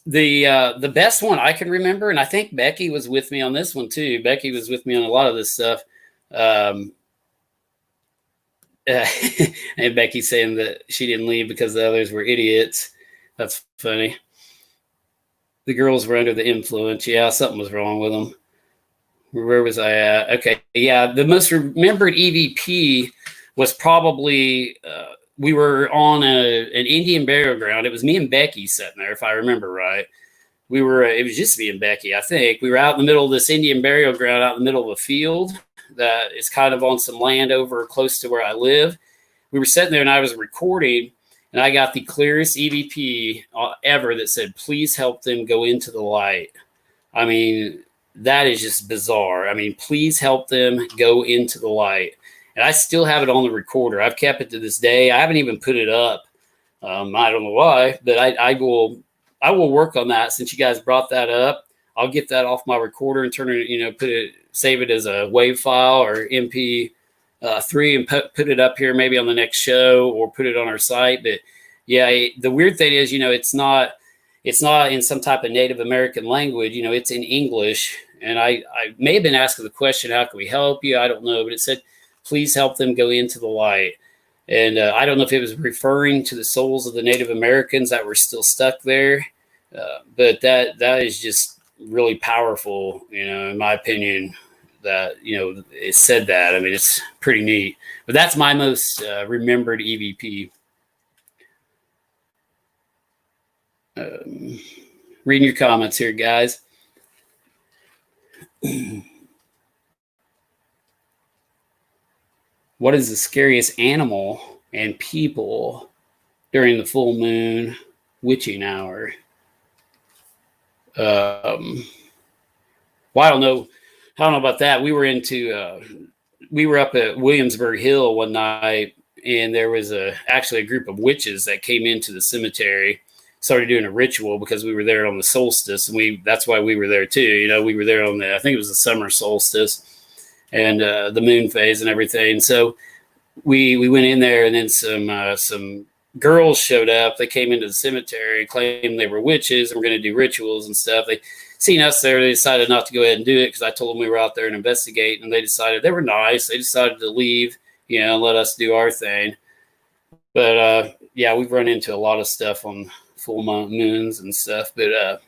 the best one I can remember, and I think Becky was with me on this one too. Becky was with me on a lot of this stuff. And Becky saying that she didn't leave because the others were idiots. That's funny. The girls were under the influence. Yeah, something was wrong with them. Where was I at? Okay, yeah, the most remembered EVP was probably we were on an Indian burial ground. It was me and Becky sitting there, if I remember right. We were. It was just me and Becky, I think. We were out in the middle of this Indian burial ground, out in the middle of a field that is kind of on some land over close to where I live. We were sitting there, and I was recording, and I got the clearest EVP ever that said, "Please help them go into the light." I mean, that is just bizarre. I mean, please help them go into the light. And I still have it on the recorder. I've kept it to this day. I haven't even put it up. I don't know why, but I will work on that. Since you guys brought that up, I'll get that off my recorder and turn it, save it as a WAV file or MP3 and put it up here maybe on the next show, or put it on our site. But yeah, the weird thing is, it's not in some type of Native American language. It's in English. And I may have been asking the question, how can we help you? I don't know. But it said, please help them go into the light. And I don't know if it was referring to the souls of the Native Americans that were still stuck there. But that is just really powerful, in my opinion, that, it said that. I mean, it's pretty neat. But that's my most remembered EVP. Reading your comments here, guys. What is the scariest animal and people during the full moon witching hour? Well, I don't know about that. We were up at Williamsburg Hill one night, and there was actually a group of witches that came into the cemetery, started doing a ritual because we were there on the solstice, and that's why we were there too. We were there on I think it was the summer solstice and the moon phase and everything. So we went in there, and then some girls showed up. They came into the cemetery, claimed they were witches and were going to do rituals and stuff. They seen us there. They decided not to go ahead and do it because I told them we were out there and investigate, and they decided, they were nice. They decided to leave, and let us do our thing. But yeah, we've run into a lot of stuff on full moons and stuff. But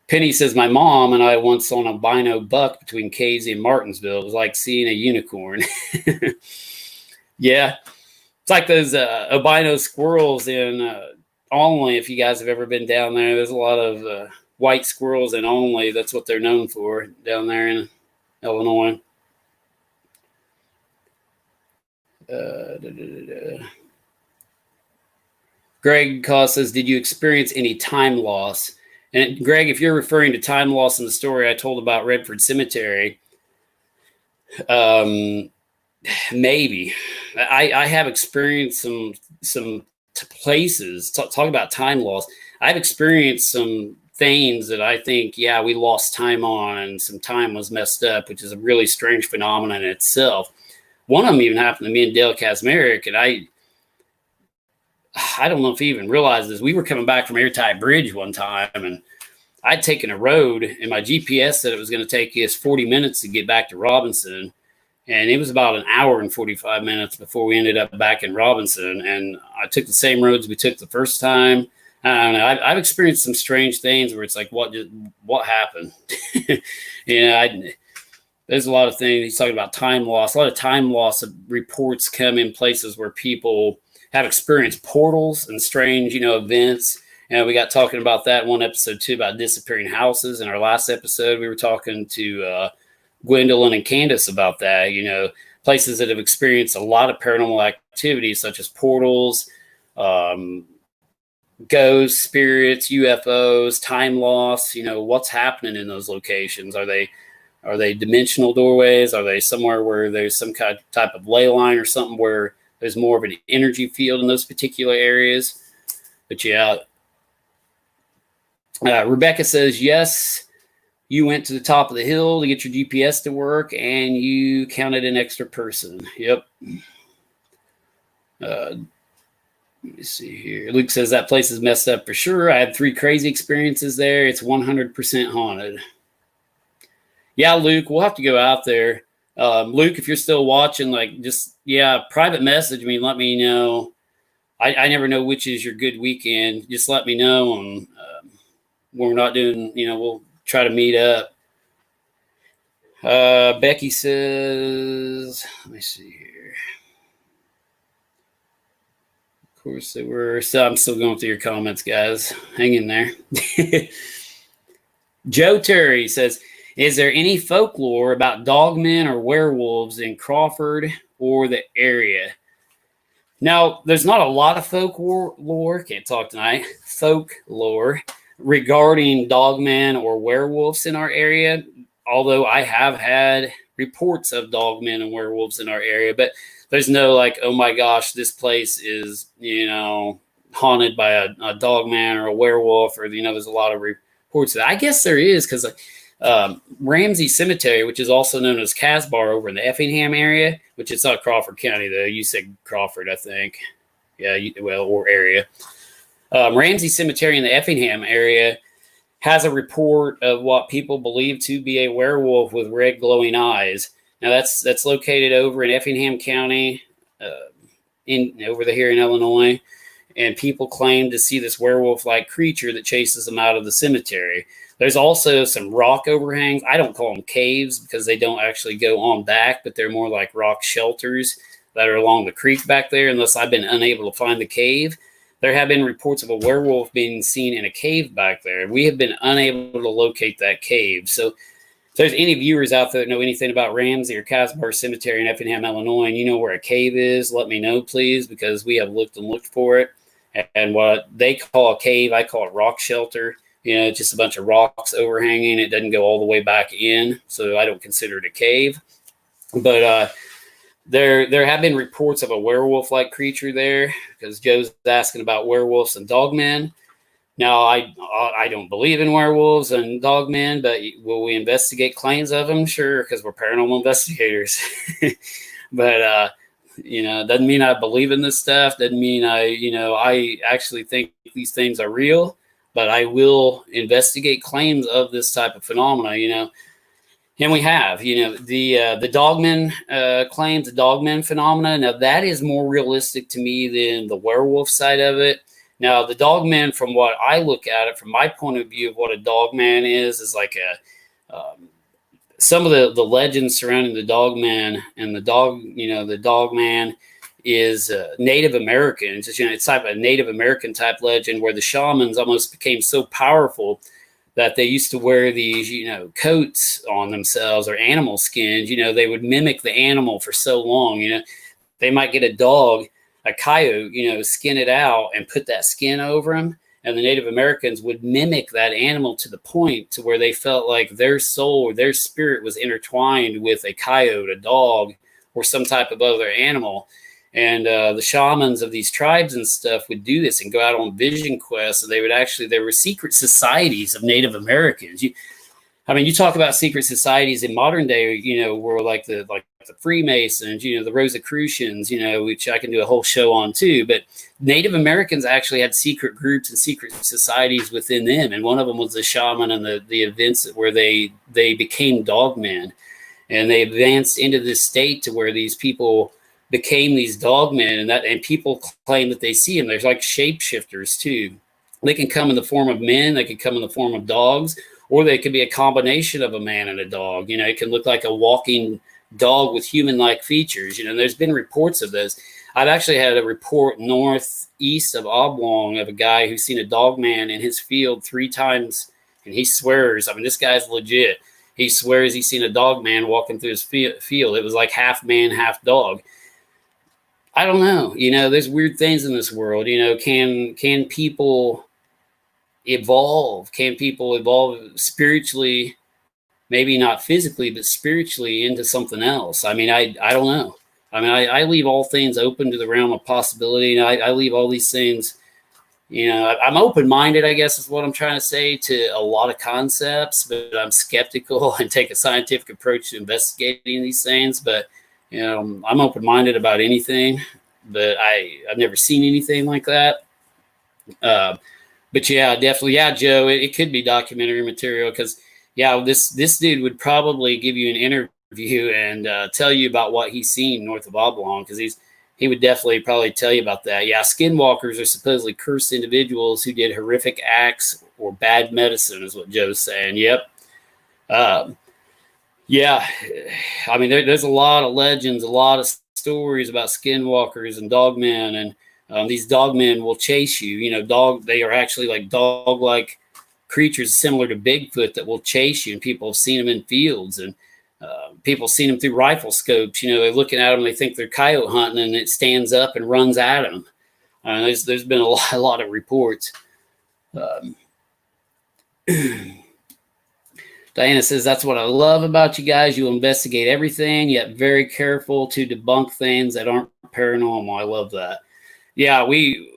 Penny says, my mom and I once saw an albino buck between Casey and Martinsville. It was like seeing a unicorn. Yeah. It's like those albino squirrels in Only. If you guys have ever been down there, there's a lot of white squirrels in Only. That's what they're known for down there in Illinois. Greg Cause says, did you experience any time loss? And Greg, if you're referring to time loss in the story I told about Redford Cemetery, maybe. I have experienced some places, talk about time loss. I've experienced some things that I think, yeah, we lost time on and some time was messed up, which is a really strange phenomenon in itself. One of them even happened to me and Dale Kazmarek, and I don't know if he even realized this. We were coming back from Airtight Bridge one time, and I'd taken a road, and my GPS said it was going to take us 40 minutes to get back to Robinson. And it was about an hour and 45 minutes before we ended up back in Robinson. And I took the same roads we took the first time. I don't know. I've experienced some strange things where it's like, what happened? There's a lot of things. He's talking about time loss. A lot of time loss of reports come in places where people have experienced portals and strange, events. And we got talking about that in one episode too, about disappearing houses. In our last episode, we were talking to Gwendolyn and Candace about that, places that have experienced a lot of paranormal activity, such as portals, ghosts, spirits, UFOs, time loss. What's happening in those locations? Are they dimensional doorways? Are they somewhere where there's some type of ley line or something where there's more of an energy field in those particular areas? But yeah, Rebecca says, yes, you went to the top of the hill to get your GPS to work and you counted an extra person. Yep. Let me see here. Luke says that place is messed up for sure. I had 3 crazy experiences there. It's 100% haunted. Yeah, Luke, we'll have to go out there. Luke, if you're still watching, private message me, let me know. I never know which is your good weekend. Just let me know. And when we're not doing, we'll try to meet up. Becky says, let me see here. Of course, they were. So I'm still going through your comments, guys. Hang in there. Joe Terry says, is there any folklore about dogmen or werewolves in Crawford or the area? Now, there's not a lot of folklore. Can't talk tonight. Folklore regarding dogmen or werewolves in our area, although I have had reports of dogmen and werewolves in our area, but there's no oh my gosh, this place is, haunted by a dogman or a werewolf, or, there's a lot of reports of that. I guess there is, because Ramsey Cemetery, which is also known as Casbar over in the Effingham area, which it's not Crawford County, though. You said Crawford, I think. Yeah, or area. Ramsey Cemetery in the Effingham area has a report of what people believe to be a werewolf with red glowing eyes. Now that's located over in Effingham County, over here in Illinois, and people claim to see this werewolf-like creature that chases them out of the cemetery. There's also some rock overhangs. I don't call them caves because they don't actually go on back, but they're more like rock shelters that are along the creek back there, unless I've been unable to find the cave. There have been reports of a werewolf being seen in a cave back there. We have been unable to locate that cave. So if there's any viewers out there that know anything about Ramsey or Casbar Cemetery in Effingham, Illinois, and you know where a cave is, let me know, please, because we have looked for it. And what they call a cave, I call it rock shelter. It's just a bunch of rocks overhanging. It doesn't go all the way back in, so I don't consider it a cave. But there have been reports of a werewolf-like creature there, because Joe's asking about werewolves and dogmen. Now, I don't believe in werewolves and dogmen, but will we investigate claims of them? Sure, because we're paranormal investigators. But doesn't mean I believe in this stuff. Doesn't mean I actually think these things are real. But I will investigate claims of this type of phenomena. And we have, the dogman claims, the dogman phenomena. Now, that is more realistic to me than the werewolf side of it. Now, the dogman, from what I look at it, from my point of view of what a dogman is like some of the legends surrounding the dogman and the dogman is Native American. It's just, it's type of Native American type legend where the shamans almost became so powerful that they used to wear these, coats on themselves or animal skins. They would mimic the animal for so long. They might get a dog, a coyote, skin it out and put that skin over him. And the Native Americans would mimic that animal to the point to where they felt like their soul or their spirit was intertwined with a coyote, a dog, or some type of other animal. And the shamans of these tribes and stuff would do this and go out on vision quests. And there were secret societies of Native Americans. You talk about secret societies in modern day, were like the Freemasons, the Rosicrucians, which I can do a whole show on too. But Native Americans actually had secret groups and secret societies within them, and one of them was the shaman and the events where they became dogmen, and they advanced into this state to where these people became these dogmen, and people claim that they see them. There's like shapeshifters too. They can come in the form of men, they can come in the form of dogs, or they could be a combination of a man and a dog. It can look like a walking dog with human-like features. There's been reports of this. I've actually had a report northeast of Oblong of a guy who's seen a dog man in his field 3 times, and he swears, this guy's legit. He swears he's seen a dog man walking through his field. It was like half man, half dog. I don't know. There's weird things in this world. Can people evolve? Can people evolve spiritually? Maybe not physically, but spiritually into something else. I don't know. I leave all things open to the realm of possibility. I leave all these things, I'm open-minded, I guess is what I'm trying to say, to a lot of concepts, but I'm skeptical and take a scientific approach to investigating these things. But, I'm open-minded about anything, but I've never seen anything like that. But yeah, definitely. Yeah, Joe, it could be documentary material because, yeah, this dude would probably give you an interview and tell you about what he's seen north of Oblong, because he would definitely probably tell you about that. Yeah, skinwalkers are supposedly cursed individuals who did horrific acts or bad medicine, is what Joe's saying. Yep. Yeah, there's a lot of legends, a lot of stories about skinwalkers and dogmen, and these dogmen will chase you. They are actually like dog-like creatures similar to Bigfoot that will chase you, and people have seen them in fields, and people have seen them through rifle scopes. They're looking at them, they think they're coyote hunting, and it stands up and runs at them. There's been a lot of reports. Diana says, that's what I love about you guys. You investigate everything, yet very careful to debunk things that aren't paranormal. I love that. Yeah, we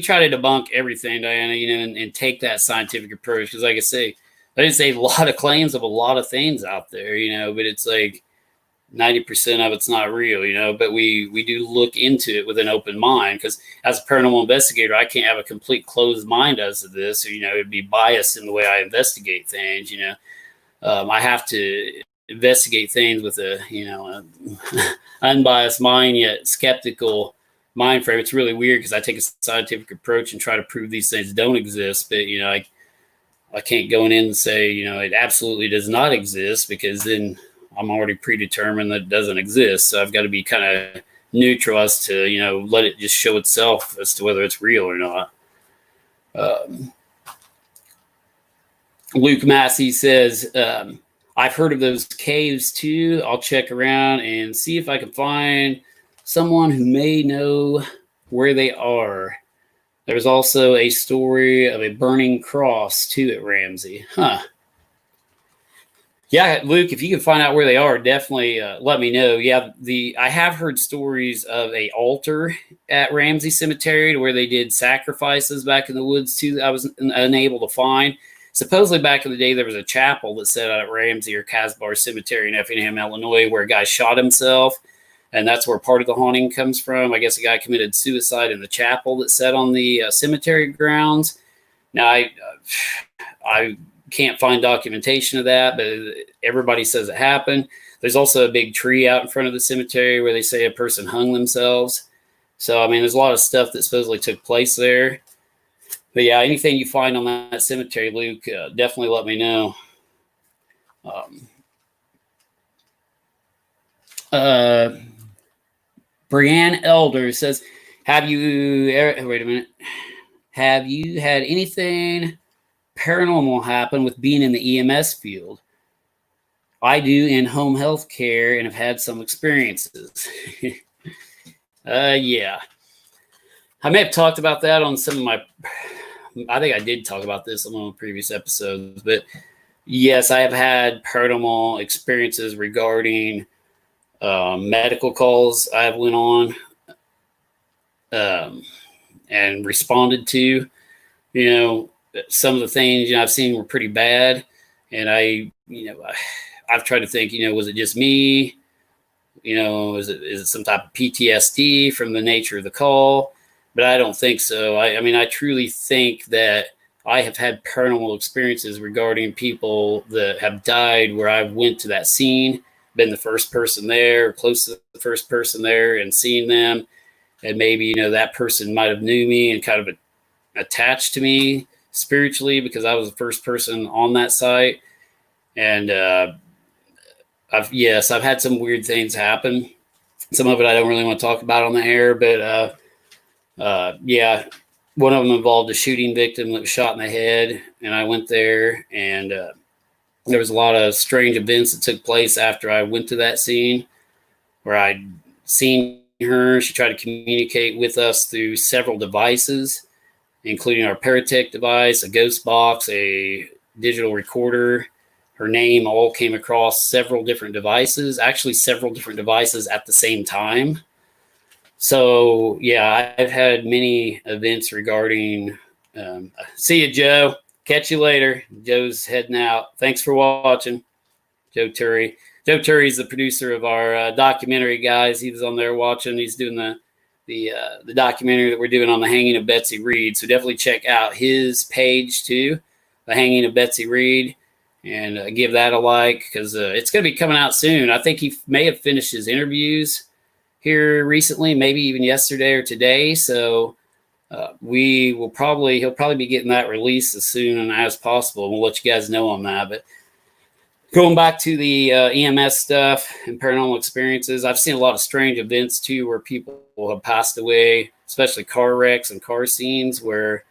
try to debunk everything, Diana, and take that scientific approach. Because like I say, there's a lot of claims of a lot of things out there, but it's like 90% of it's not real, but we do look into it with an open mind, because as a paranormal investigator, I can't have a complete closed mind as to this, or, it'd be biased in the way I investigate things, I have to investigate things with a unbiased mind, yet skeptical mind frame. It's really weird because I take a scientific approach and try to prove these things don't exist, but I can't go in and say it absolutely does not exist, because then I'm already predetermined that it doesn't exist. So I've got to be kind of neutral as to let it just show itself as to whether it's real or not. Luke Massey says, I've heard of those caves too. I'll check around and see if I can find someone who may know where they are. There's also a story of a burning cross too at Ramsey. Huh. Yeah, Luke, if you can find out where they are, definitely let me know. Yeah, I have heard stories of a altar at Ramsey Cemetery where they did sacrifices back in the woods too that I was unable to find. Supposedly back in the day, there was a chapel that set out at Ramsey or Casbar Cemetery in Effingham, Illinois, where a guy shot himself, and that's where part of the haunting comes from. I guess a guy committed suicide in the chapel that sat on the cemetery grounds. Now, I can't find documentation of that, but everybody says it happened. There's also a big tree out in front of the cemetery where they say a person hung themselves. So, there's a lot of stuff that supposedly took place there. But yeah, anything you find on that cemetery, Luke, definitely let me know. Brianne Elder says, have you had anything paranormal happen with being in the EMS field? I do in home health care and have had some experiences. Yeah. I may have talked about that on some of I think I did talk about this on one of the previous episodes, but yes, I have had paranormal experiences regarding medical calls I've went on. um, and responded to. You know, some of the things I've seen were pretty bad, and I've tried to think, was it just me? Is it some type of PTSD from the nature of the call? But I don't think so. I mean, I truly think that I have had paranormal experiences regarding people that have died where I went to that scene, been the first person there, or close to the first person there, and seen them. And maybe, that person might have knew me and kind of attached to me spiritually because I was the first person on that site. And I've had some weird things happen. Some of it I don't really want to talk about on the air, but yeah, one of them involved a shooting victim that was shot in the head, and I went there, and there was a lot of strange events that took place after I went to that scene, where I'd seen her. She tried to communicate with us through several devices, including our Paratech device, a ghost box, a digital recorder. Her name all came across several different devices, actually several different devices at the same time. So, yeah, I've had many events regarding. See you, Joe. Catch you later. Joe's heading out. Thanks for watching, Joe Turry. Joe Turry's the producer of our documentary, guys. He was on there watching. He's doing the documentary that we're doing on the hanging of Betsy Reed. So definitely check out his page too, the hanging of Betsy Reed, and give that a like because it's going to be coming out soon. I think he may have finished his interviews here recently, maybe even yesterday or today. So he'll probably be getting that released as soon as possible. We'll let you guys know on that. But going back to the EMS stuff and paranormal experiences, I've seen a lot of strange events too, where people have passed away, especially car wrecks and car scenes where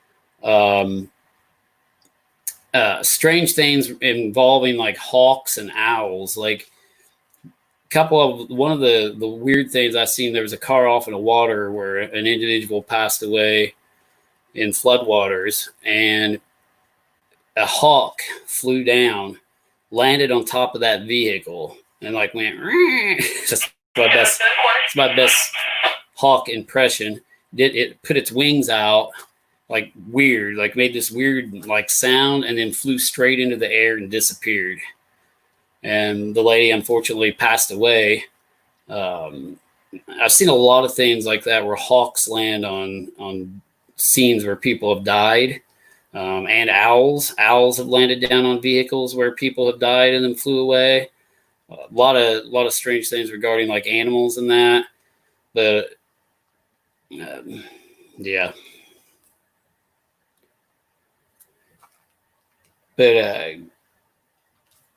strange things involving like hawks and owls. Like one of the weird things I've seen, there was a car off in the water where an individual passed away in floodwaters, and a hawk flew down, landed on top of that vehicle, and like went. Just it's my best hawk impression. It put its wings out like weird, like made this weird like sound, and then flew straight into the air and disappeared. And the lady unfortunately passed away. I've seen a lot of things like that where hawks land on scenes where people have died, and owls have landed down on vehicles where people have died and then flew away. A lot of strange things regarding like animals and that, but yeah. But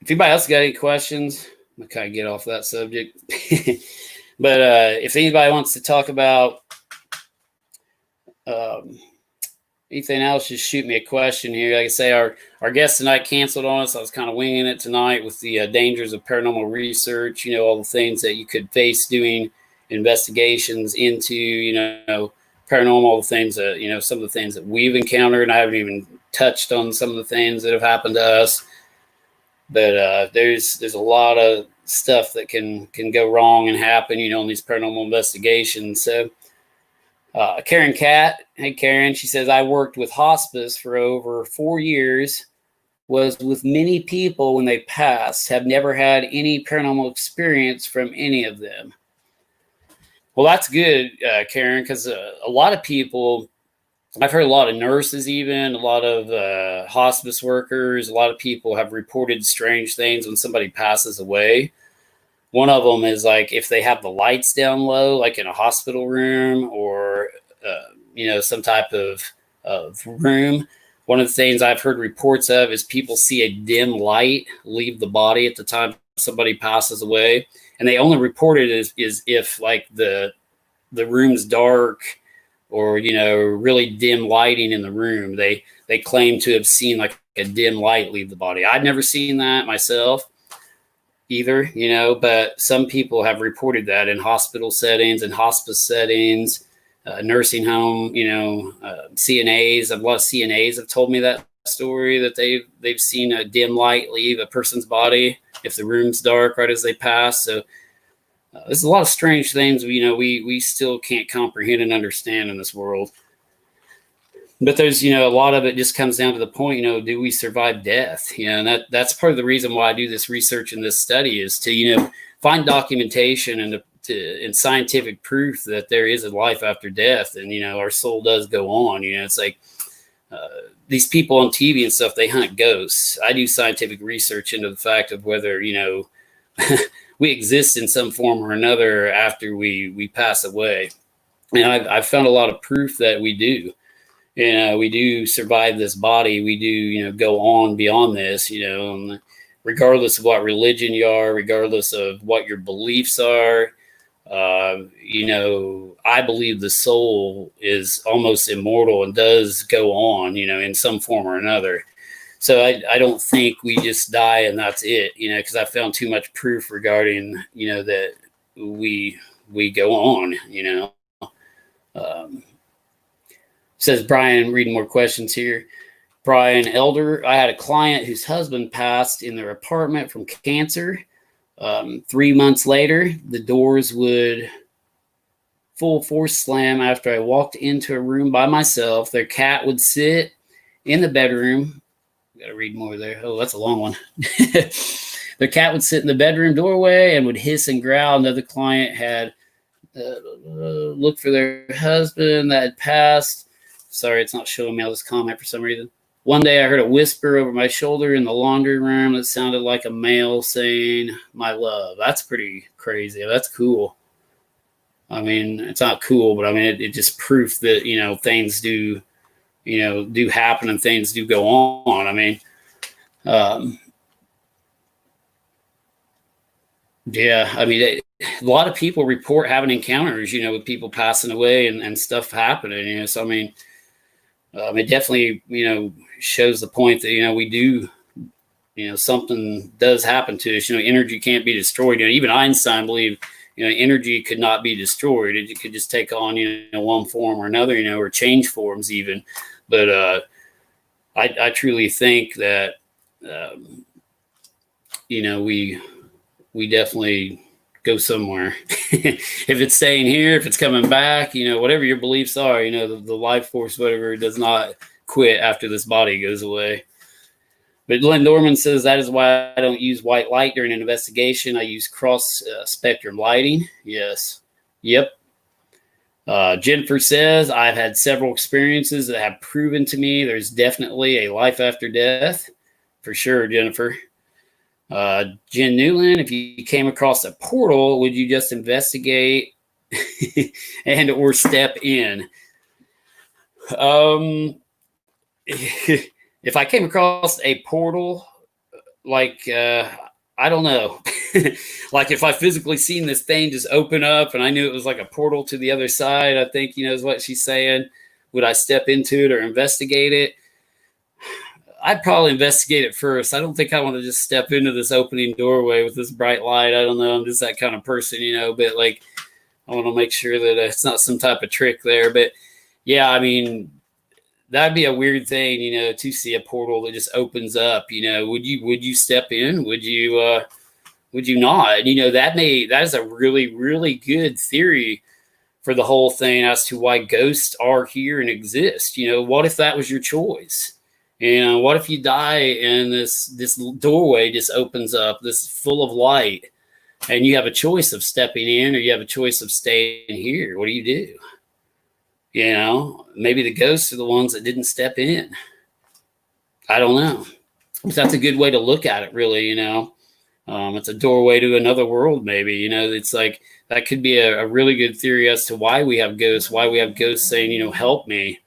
if anybody else got any questions, I'm gonna kind of get off that subject. But if anybody wants to talk about anything else, just shoot me a question here. Like I say, our guest tonight canceled on us. I was kind of winging it tonight with the dangers of paranormal research. All the things that you could face doing investigations into, paranormal things that, some of the things that we've encountered. And I haven't even touched on some of the things that have happened to us. But there's a lot of stuff that can go wrong and happen, in these paranormal investigations. So Karen Cat, hey Karen, she says, I worked with hospice for over 4 years, was with many people when they passed, have never had any paranormal experience from any of them. Well, that's good, Karen, because a lot of people, I've heard a lot of nurses, even a lot of hospice workers, a lot of people have reported strange things when somebody passes away. One of them is like if they have the lights down low, like in a hospital room or, some type of room. One of the things I've heard reports of is people see a dim light leave the body at the time somebody passes away. And they only report it is if like the room's dark or, really dim lighting in the room. They claim to have seen like a dim light leave the body. I've never seen that myself either, but some people have reported that in hospital settings and hospice settings, nursing home, CNAs. A lot of CNAs have told me that story, that they've seen a dim light leave a person's body if the room's dark right as they pass. So There's a lot of strange things, we still can't comprehend and understand in this world. But there's, a lot of it just comes down to the point, do we survive death? And that's part of the reason why I do this research and this study is to, find documentation and scientific proof that there is a life after death. And, our soul does go on. It's like these people on TV and stuff, they hunt ghosts. I do scientific research into the fact of whether, we exist in some form or another after we pass away. And I've found a lot of proof that we do. We do survive this body. We do, go on beyond this, regardless of what religion you are, regardless of what your beliefs are. I believe the soul is almost immortal and does go on, in some form or another. So I don't think we just die and that's it, because I found too much proof regarding, that we go on, Says Brian, reading more questions here. Brian Elder, I had a client whose husband passed in their apartment from cancer. 3 months later, the doors would full force slam after I walked into a room by myself. Their cat would sit in the bedroom. Got to read more there. Oh, that's a long one. Their cat would sit in the bedroom doorway and would hiss and growl. Another client had looked for their husband that had passed. Sorry, it's not showing me all this comment for some reason. One day I heard a whisper over my shoulder in the laundry room that sounded like a male saying, "My love." That's pretty crazy. That's cool. I mean, it's not cool, but I mean, it just proof that, things do, do happen and things do go on. I mean, yeah, I mean, a lot of people report having encounters, with people passing away and stuff happening, so, I mean, it definitely, shows the point that, we do, something does happen to us. Energy can't be destroyed. Even Einstein believed, energy could not be destroyed. It could just take on, one form or another, or change forms even. But I truly think that, we definitely go somewhere. If it's staying here, if it's coming back, whatever your beliefs are, the life force, whatever, does not quit after this body goes away. But Glenn Dorman says that is why I don't use white light during an investigation. I use cross spectrum lighting. Yes. Yep. Jennifer says, I've had several experiences that have proven to me there's definitely a life after death. For sure, Jennifer. Jen Newland, if you came across a portal, would you just investigate and or step in? If I came across a portal, like, I don't know, like if I physically seen this thing just open up and I knew it was like a portal to the other side, I think, is what she's saying. Would I step into it or investigate it? I'd probably investigate it first. I don't think I want to just step into this opening doorway with this bright light. I don't know. I'm just that kind of person, but like, I want to make sure that it's not some type of trick there. But yeah, I mean, that'd be a weird thing, to see a portal that just opens up. Would you step in? Would you not? That is a really, really good theory for the whole thing as to why ghosts are here and exist. What if that was your choice? What if you die and this doorway just opens up, this full of light, and you have a choice of stepping in or you have a choice of staying here? What do you do? Maybe the ghosts are the ones that didn't step in. I don't know. But that's a good way to look at it, really. It's a doorway to another world, maybe. It's like that could be a really good theory as to why we have ghosts saying, help me.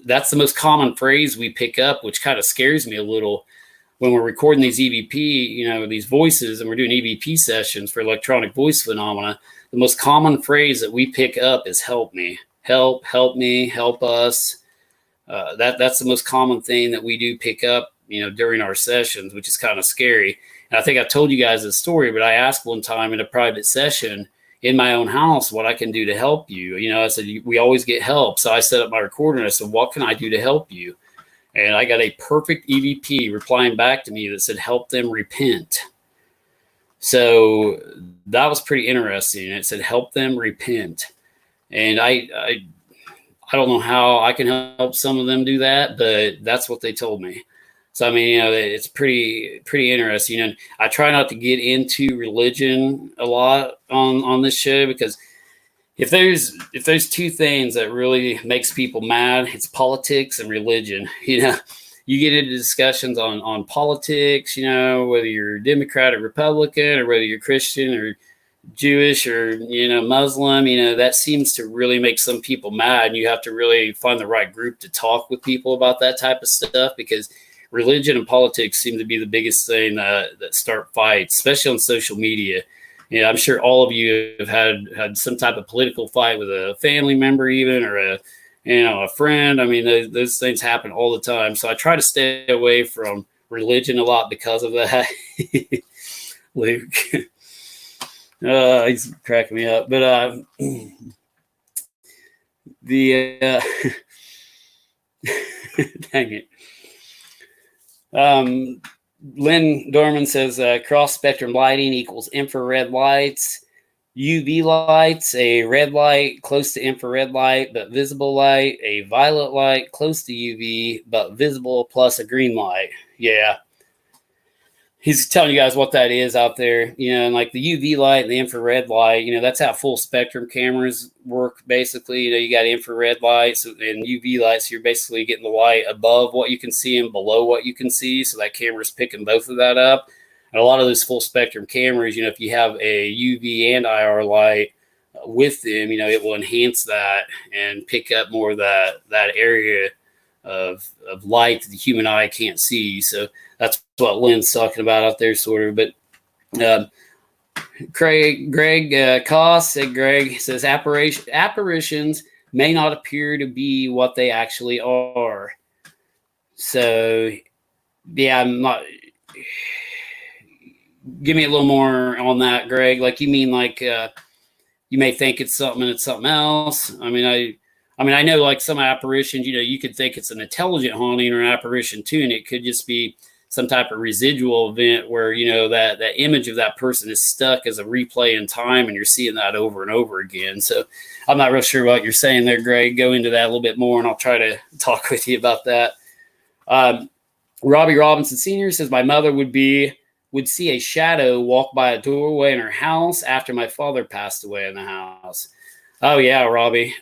That's the most common phrase we pick up, which kind of scares me a little when we're recording these EVP, these voices, and we're doing EVP sessions for electronic voice phenomena. The most common phrase that we pick up is help me, help me, help us. That's the most common thing that we do pick up, during our sessions, which is kind of scary. And I think I've told you guys this story, but I asked one time in a private session in my own house what I can do to help you. I said, we always get help. So I set up my recorder and I said, what can I do to help you? And I got a perfect EVP replying back to me that said, help them repent. So that was pretty interesting. It said help them repent, and I don't know how I can help some of them do that, but that's what they told me. So I mean, it's pretty interesting. And I try not to get into religion a lot on this show, because if there's two things that really makes people mad, it's politics and religion. You get into discussions on politics, whether you're Democrat or Republican, or whether you're Christian or Jewish or Muslim, that seems to really make some people mad, and you have to really find the right group to talk with people about that type of stuff, because religion and politics seem to be the biggest thing that start fights, especially on social media. I'm sure all of you have had some type of political fight with a family member, even, or a friend. I mean, those things happen all the time. So I try to stay away from religion a lot because of that. Luke. He's cracking me up. But the dang it. Lynn Dorman says cross spectrum lighting equals infrared lights, UV lights, a red light close to infrared light but visible light, a violet light close to UV but visible, plus a green light. Yeah. He's telling you guys what that is out there, and like the UV light and the infrared light, that's how full spectrum cameras work. Basically, you got infrared lights and UV lights. So you're basically getting the light above what you can see and below what you can see. So that camera's picking both of that up. And a lot of those full spectrum cameras, if you have a UV and IR light with them, it will enhance that and pick up more of that area of light that the human eye can't see. So that's what Lynn's talking about out there, sort of. But Greg Koss said, Greg says, apparitions may not appear to be what they actually are. So, yeah, I'm not. Give me a little more on that, Greg. Like, you mean like you may think it's something and it's something else? I mean, I know like some apparitions, you could think it's an intelligent haunting or an apparition too, and it could just be some type of residual event where, that image of that person is stuck as a replay in time, and you're seeing that over and over again. So I'm not real sure what you're saying there, Greg. Go into that a little bit more, and I'll try to talk with you about that. Robbie Robinson Sr. says, my mother would see a shadow walk by a doorway in her house after my father passed away in the house. Oh, yeah, Robbie.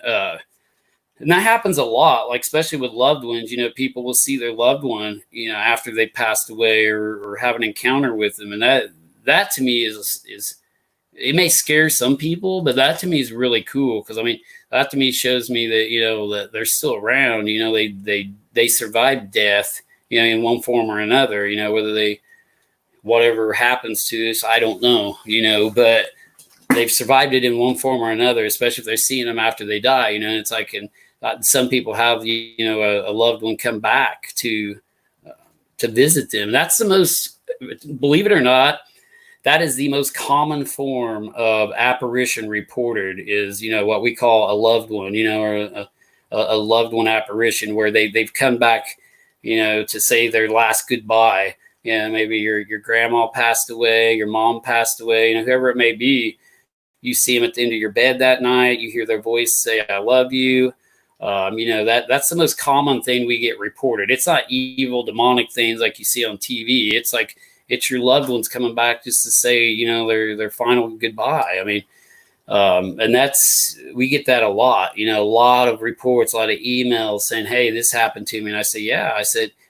And that happens a lot, like especially with loved ones. People will see their loved one, after they passed away or have an encounter with them, and that to me is it may scare some people, but that to me is really cool, because I mean that to me shows me that that they're still around. They survived death, in one form or another. Whether whatever happens to us, I don't know. But they've survived it in one form or another, especially if they're seeing them after they die. It's like some people have a loved one come back to visit them. That's the most, believe it or not, that is the most common form of apparition reported, is what we call a loved one, or a loved one apparition, where they've come back to say their last goodbye. Maybe your grandma passed away, your mom passed away, whoever it may be. You see them at the end of your bed that night. You hear their voice say, I love you. That's the most common thing we get reported. It's not evil, demonic things like you see on TV. It's like, it's your loved ones coming back just to say, their final goodbye. I mean, and we get that a lot, a lot of reports, a lot of emails saying, hey, this happened to me. And I say, yeah,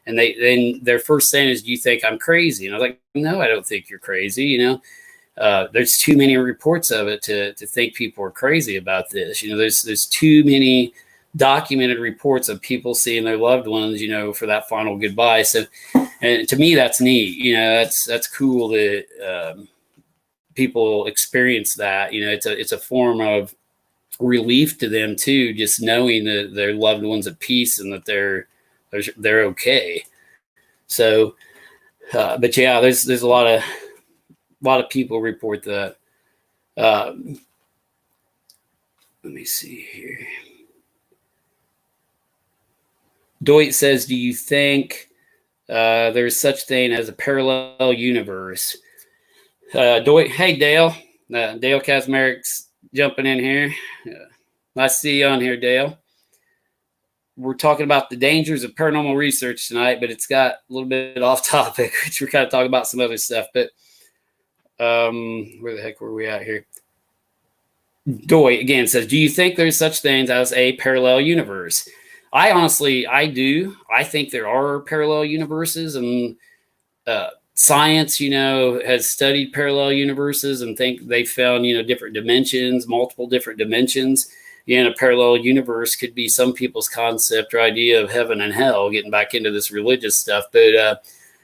and then their first thing is, do you think I'm crazy? And I was like, no, I don't think you're crazy. There's too many reports of it to think people are crazy about this. There's too many documented reports of people seeing their loved ones, for that final goodbye. So, and to me, that's neat. That's cool that people experience that. It's a form of relief to them too, just knowing that their loved one's at peace and that they're okay. So, but yeah, there's a lot of people report that. Let me see here. Doit says, do you think there's such thing as a parallel universe? Hey, Dale. Dale Kazmarik's jumping in here. Nice to see you on here, Dale. We're talking about the dangers of paranormal research tonight, but it's got a little bit off topic, which we're kind of talking about some other stuff. But where the heck were we at here? Doy again says, do you think there's such things as a parallel universe? I do. I think there are parallel universes, and science, has studied parallel universes and think they found, different dimensions, multiple different dimensions. In a parallel universe could be some people's concept or idea of heaven and hell, getting back into this religious stuff. But,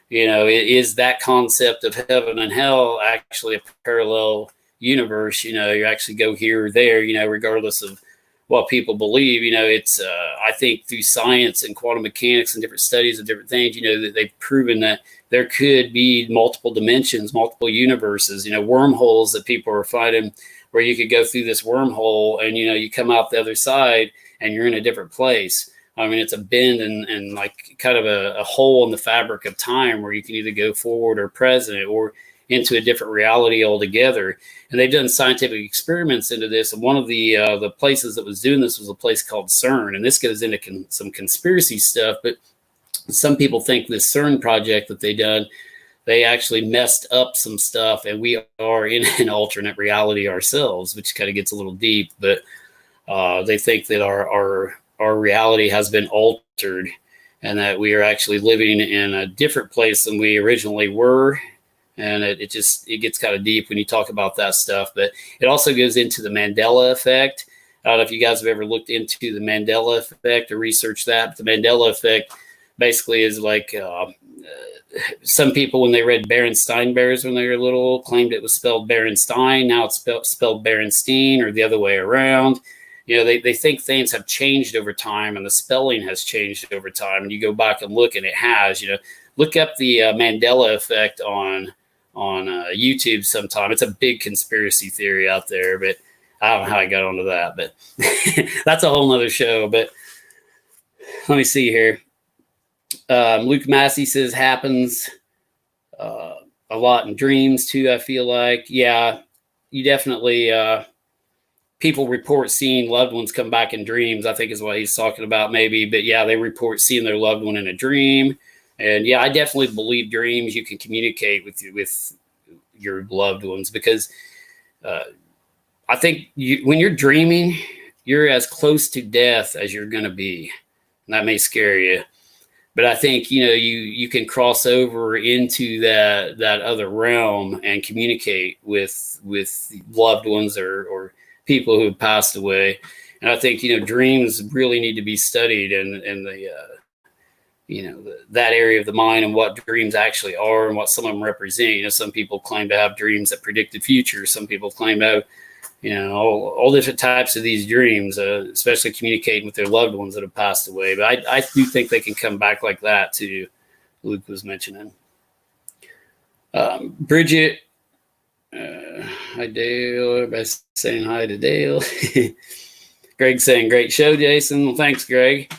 is that concept of heaven and hell actually a parallel universe? You actually go here or there, regardless of what people believe. It's I think through science and quantum mechanics and different studies of different things, that they've proven that there could be multiple dimensions, multiple universes, wormholes that people are finding, where you could go through this wormhole and, you come out the other side and you're in a different place. I mean, it's a bend and like kind of a hole in the fabric of time where you can either go forward or present or into a different reality altogether. And they've done scientific experiments into this. And one of the places that was doing this was a place called CERN. And this goes into some conspiracy stuff, but some people think this CERN project that they actually messed up some stuff, and we are in an alternate reality ourselves, which kind of gets a little deep. But they think that our reality has been altered, and that we are actually living in a different place than we originally were. And it gets kind of deep when you talk about that stuff. But it also goes into the Mandela effect. I don't know if you guys have ever looked into the Mandela effect or researched that. But the Mandela effect basically is like some people, when they read Berenstain Bears when they were little, claimed it was spelled Berenstein. Now it's spelled Berenstein, or the other way around. They think things have changed over time, and the spelling has changed over time. And you go back and look, and it has. Look up the Mandela effect on YouTube sometime. It's a big conspiracy theory out there, but I don't know how I got onto that. But that's a whole nother show. But let me see here. Luke Massey says happens a lot in dreams too, I feel like. Yeah, you definitely people report seeing loved ones come back in dreams, I think is what he's talking about maybe. But yeah, they report seeing their loved one in a dream. And yeah, I definitely believe dreams you can communicate with your loved ones, because I think when you're dreaming, you're as close to death as you're going to be. And that may scare you. But I think, you can cross over into that other realm and communicate with loved ones or people who have passed away. And I think, dreams really need to be studied, and that area of the mind and what dreams actually are and what some of them represent. Some people claim to have dreams that predict the future. Some people claim to have, all different types of these dreams, especially communicating with their loved ones that have passed away. But I do think they can come back like that too. Luke was mentioning. Bridget, hi Dale. Everybody's saying hi to Dale. Greg saying great show, Jason. Well, thanks, Greg.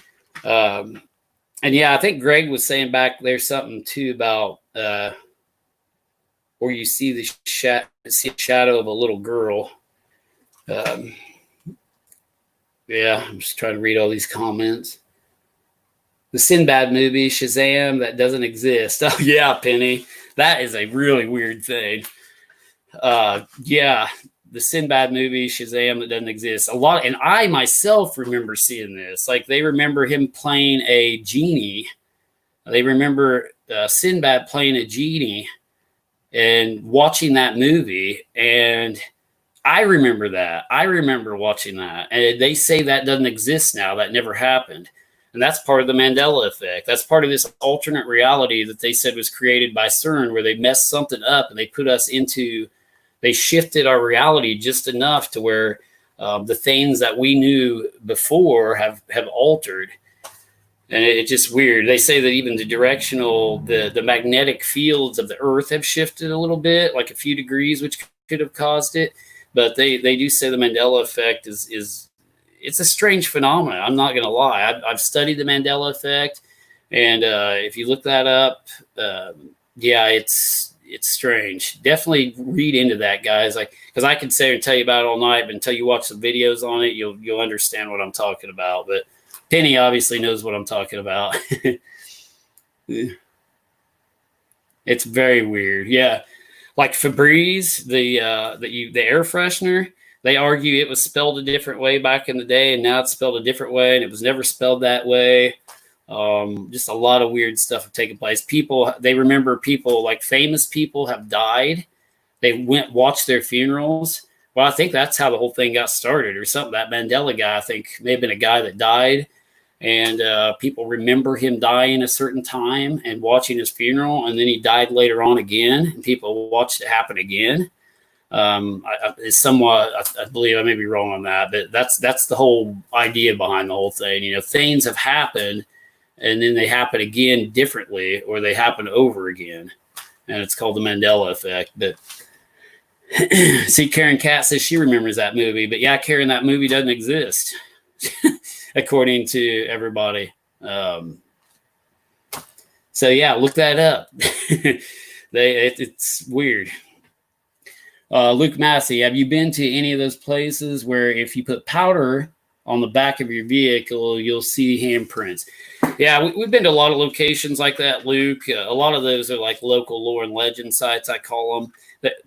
And yeah, I think Greg was saying back there something too about where you see the shadow of a little girl. Yeah, I'm just trying to read all these comments. The Sinbad movie, Shazam, that doesn't exist. Oh yeah, Penny, that is a really weird thing. Yeah, the Sinbad movie, Shazam, that doesn't exist. And I myself remember seeing this. Like, they remember him playing a genie. They remember Sinbad playing a genie and watching that movie. And I remember that. I remember watching that. And they say that doesn't exist now. That never happened. And that's part of the Mandela effect. That's part of this alternate reality that they said was created by CERN, where they messed something up and they shifted our reality just enough to where the things that we knew before have altered. And it's just weird. They say that even the magnetic fields of the Earth have shifted a little bit, like a few degrees, which could have caused it. But they do say the Mandela effect is it's a strange phenomenon. I'm not going to lie. I've studied the Mandela effect, and if you look that up, yeah, it's it's strange. Definitely read into that, guys. Like, because I can say and tell you about it all night, but until you watch some videos on it, you'll understand what I'm talking about. But Penny obviously knows what I'm talking about. It's very weird. Yeah. Like Febreze, the air freshener, they argue it was spelled a different way back in the day, and now it's spelled a different way, and it was never spelled that way. Just a lot of weird stuff have taken place. People, they remember people, like famous people have died. They watched their funerals. Well, I think that's how the whole thing got started or something. That Mandela guy, I think, may have been a guy that died. And people remember him dying a certain time and watching his funeral, and then he died later on again, and people watched it happen again. It's somewhat, I believe I may be wrong on that, but that's the whole idea behind the whole thing. You know, things have happened, and then they happen again differently, or they happen over again, and it's called the Mandela effect. But see, Karen Cat says she remembers that movie, but yeah, Karen, that movie doesn't exist. According to everybody. So yeah, look that up. It's weird. Luke Massey, have you been to any of those places where if you put powder on the back of your vehicle, you'll see handprints? Yeah, we've been to a lot of locations like that, Luke. A lot of those are like local lore and legend sites, I call them.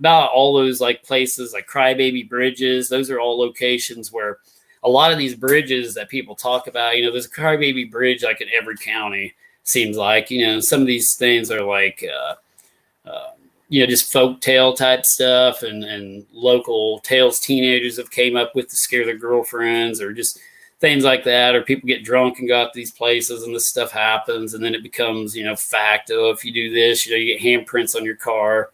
About all those like places like Crybaby Bridges, those are all locations where a lot of these bridges that people talk about, you know, there's a Crybaby Bridge like in every county, seems like. You know, some of these things are like, you know, just folk tale type stuff and local tales teenagers have came up with to scare their girlfriends, or just things like that. Or people get drunk and go out to these places and this stuff happens, and then it becomes, you know, fact. Oh, if you do this, you know, you get handprints on your car.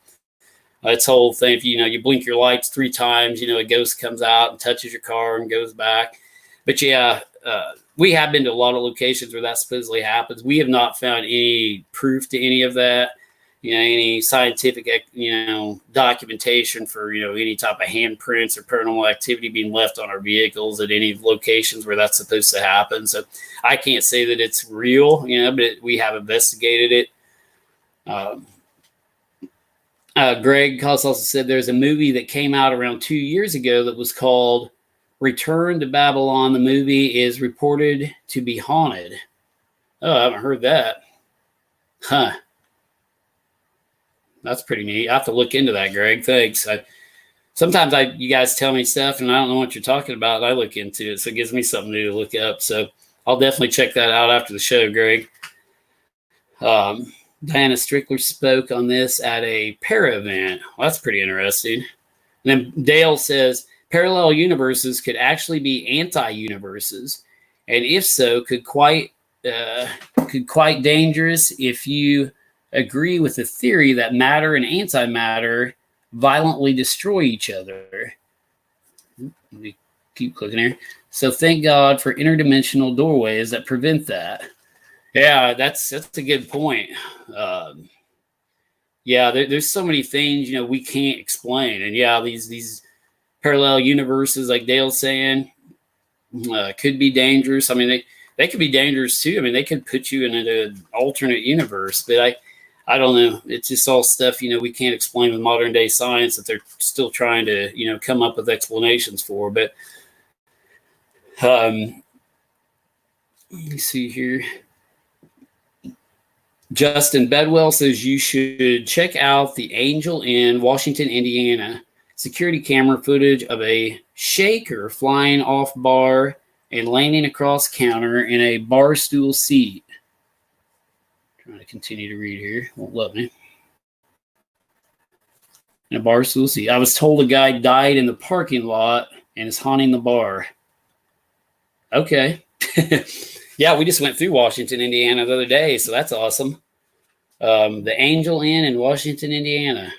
It's whole thing. If you blink your lights 3 times, you know, a ghost comes out and touches your car and goes back. But yeah, we have been to a lot of locations where that supposedly happens. We have not found any proof to any of that, you know, any scientific, you know, documentation for, you know, any type of handprints or paranormal activity being left on our vehicles at any locations where that's supposed to happen. So I can't say that it's real, you know, but we have investigated it. Greg also said there's a movie that came out around 2 years ago that was called Return to Babylon. The movie is reported to be haunted. Oh, I haven't heard that. Huh. That's pretty neat. I have to look into that, Greg. Thanks. Sometimes you guys tell me stuff and I don't know what you're talking about. I look into it, so it gives me something new to look up. So I'll definitely check that out after the show, Greg. Diana Strickler spoke on this at a para event. Well, that's pretty interesting. And then Dale says parallel universes could actually be anti-universes, and if so, could quite dangerous if you agree with the theory that matter and antimatter violently destroy each other. Let me keep clicking here. So thank God for interdimensional doorways that prevent that. Yeah, that's a good point. Yeah, there's so many things, you know, we can't explain. And yeah, these parallel universes, like Dale's saying, could be dangerous. I mean, they could be dangerous too. I mean, they could put you in an alternate universe, but I don't know. It's just all stuff, you know, we can't explain with modern day science that they're still trying to, you know, come up with explanations for. But let me see here. Justin Bedwell says you should check out the Angel Inn, Washington, Indiana, security camera footage of a shaker flying off bar and landing across counter in a bar stool seat. Trying to continue to read here. Won't let me. In a bar stool seat. I was told a guy died in the parking lot and is haunting the bar. Okay. Yeah, we just went through Washington, Indiana the other day, so that's awesome. The Angel Inn in Washington, Indiana.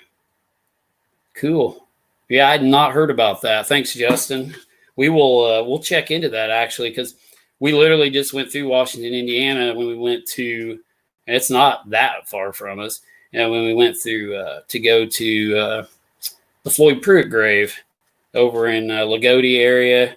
Cool. Yeah, I'd not heard about that. Thanks, Justin. We'll check into that actually, because we literally just went through Washington, Indiana when we went to, and it's not that far from us. You know, when we went through to go to the Floyd Pruitt grave over in Lagodi area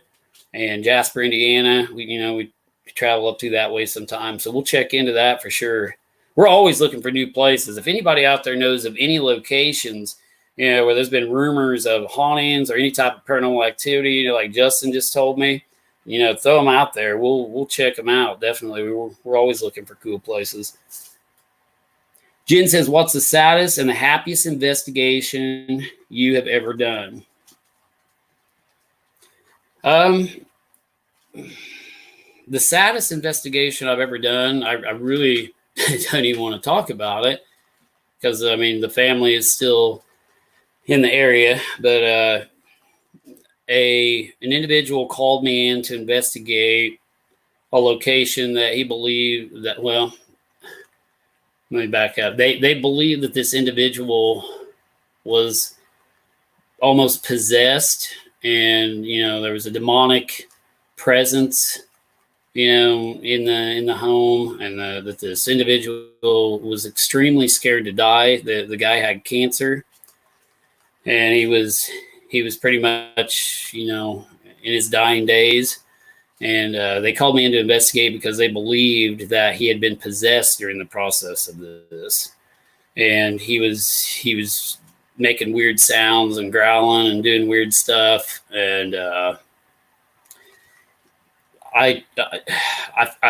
and Jasper, Indiana. We travel up to that way sometimes, so we'll check into that for sure. we're always looking for new places. If anybody out there knows of any locations, where there's been rumors of hauntings or any type of paranormal activity, like Justin just told me, throw them out there. We'll check them out. Definitely. We're always looking for cool places. Jen says, what's the saddest and the happiest investigation you have ever done? The saddest investigation I've ever done, I really don't even want to talk about it because, the family is still in the area, but an individual called me in to investigate a location that he believed that, well, let me back up. They believed that this individual was almost possessed, and there was a demonic presence, in the home, and that this individual was extremely scared to die. The guy had cancer, and he was pretty much in his dying days. And they called me in to investigate because they believed that he had been possessed during the process of this. And he was making weird sounds and growling and doing weird stuff. And I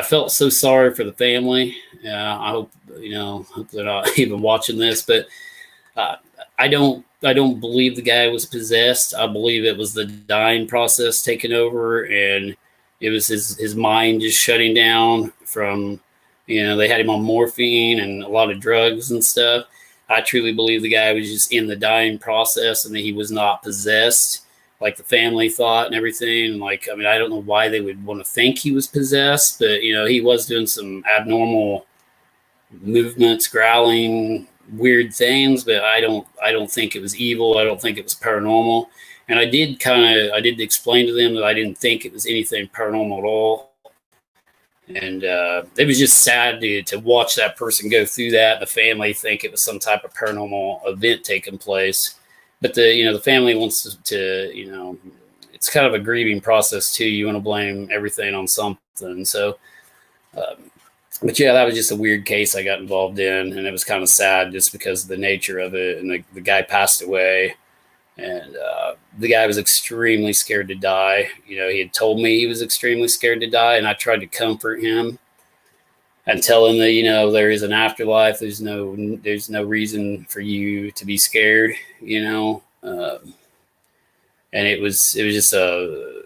felt so sorry for the family. I hope they're not even watching this, but I don't believe the guy was possessed. I believe it was the dying process taking over, and it was his mind just shutting down from, they had him on morphine and a lot of drugs and stuff. I truly believe the guy was just in the dying process and that he was not possessed like the family thought and everything. I don't know why they would want to think he was possessed, but, he was doing some abnormal movements, growling, weird things, but I don't think it was evil. I don't think it was paranormal. And I did explain to them that I didn't think it was anything paranormal at all. And it was just sad to watch that person go through that. The family think it was some type of paranormal event taking place. But the family wants to, it's kind of a grieving process too. You want to blame everything on something. So, but yeah, that was just a weird case I got involved in. And it was kind of sad just because of the nature of it. And the guy passed away. And the guy was extremely scared to die. He had told me he was extremely scared to die, and I tried to comfort him and tell him that there is an afterlife. There's no reason for you to be scared. And it was just a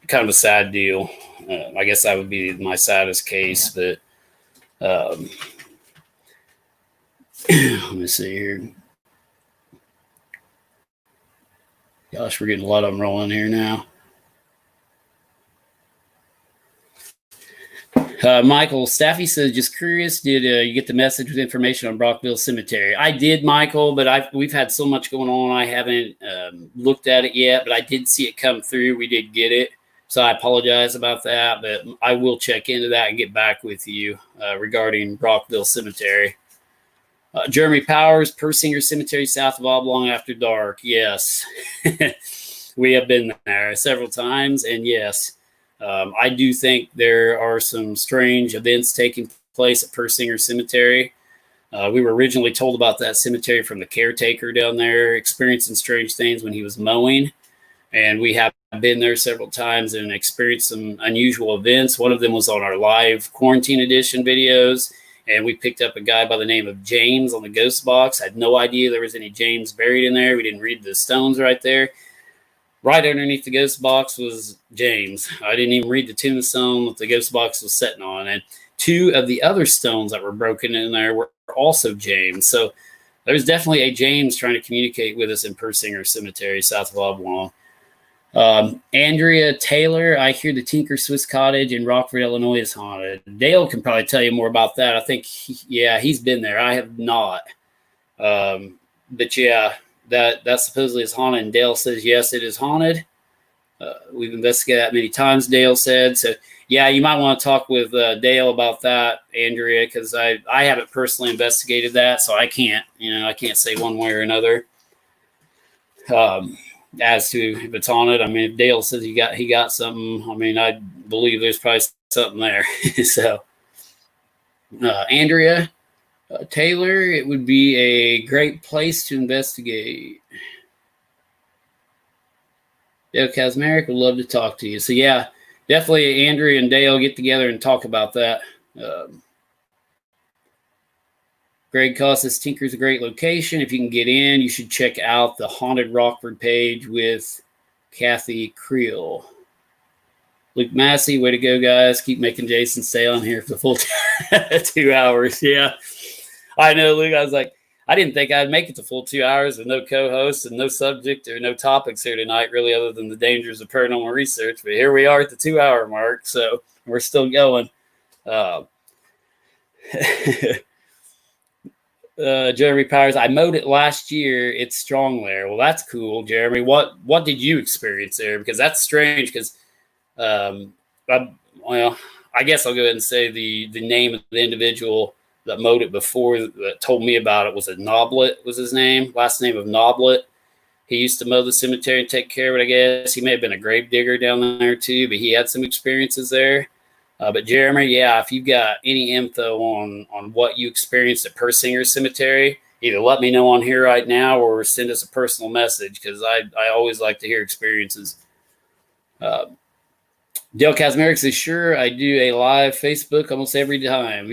kind of a sad deal. I guess that would be my saddest case. But let me see here. Gosh, we're getting a lot of them rolling here now. Michael Staffy says, just curious, did you get the message with information on Brockville Cemetery? I did, Michael, but we've had so much going on. I haven't looked at it yet, but I did see it come through. We did get it. So I apologize about that, but I will check into that and get back with you regarding Brockville Cemetery. Jeremy Powers, Persinger Cemetery south of Oblong after dark. Yes, we have been there several times. And yes, I do think there are some strange events taking place at Persinger Cemetery. We were originally told about that cemetery from the caretaker down there experiencing strange things when he was mowing. And we have been there several times and experienced some unusual events. One of them was on our live quarantine edition videos. And we picked up a guy by the name of James on the ghost box. I had no idea there was any James buried in there. We didn't read the stones right there. Right underneath the ghost box was James. I didn't even read the tombstone that the ghost box was sitting on. And two of the other stones that were broken in there were also James. So there's definitely a James trying to communicate with us in Persinger Cemetery, south of Oblong. Andrea Taylor, I hear the Tinker Swiss Cottage in Rockford, Illinois is haunted. Dale can probably tell you more about that. I think, he's been there. I have not. But yeah, that supposedly is haunted. And Dale says, yes, it is haunted. We've investigated that many times, Dale said. So yeah, you might want to talk with Dale about that, Andrea, because I haven't personally investigated that. So I can't say one way or another. As to if it's haunted, if Dale says he got something, I believe there's probably something there. So, Andrea, Taylor, it would be a great place to investigate. Dale Kazmarek would love to talk to you. So, yeah, definitely Andrew and Dale get together and talk about that. Greg Costas, Tinker's a great location. If you can get in, you should check out the Haunted Rockford page with Kathy Creel. Luke Massey, way to go, guys. Keep making Jason stay on here for the full 2 hours. Yeah. I know, Luke. I was like, I didn't think I'd make it to full 2 hours with no co-host and no subject or no topics here tonight, really, other than the dangers of paranormal research. But here we are at the 2 hour mark, so we're still going. Jeremy Powers, I mowed it last year. It's strong there. Well, that's cool, Jeremy. What did you experience there? Because that's strange. Because, I guess I'll go ahead and say the name of the individual that mowed it before that told me about it was Noblet was his name, last name of Noblet. He used to mow the cemetery and take care of it, I guess. He may have been a grave digger down there too, but he had some experiences there. But Jeremy, yeah, if you've got any info on what you experienced at Persinger Cemetery, either let me know on here right now or send us a personal message, because I always like to hear experiences. Dale Kazmarek says, sure, I do a live Facebook almost every time.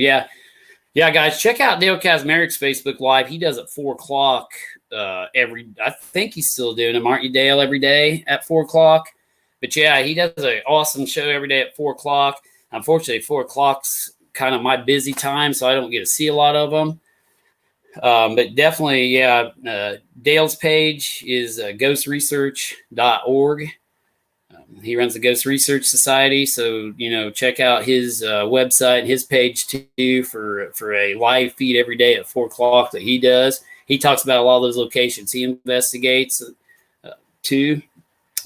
Yeah, guys, check out Dale Kazmarek's Facebook Live. He does it 4 o'clock I think he's still doing them, aren't you, Dale, every day at 4 o'clock? But yeah, he does an awesome show every day at 4 o'clock. Unfortunately, 4 o'clock's kind of my busy time, so I don't get to see a lot of them. But definitely, yeah, Dale's page is ghostresearch.org. He runs the Ghost Research Society, so check out his website and his page too for a live feed every day at 4 o'clock that he does. He talks about a lot of those locations he investigates too,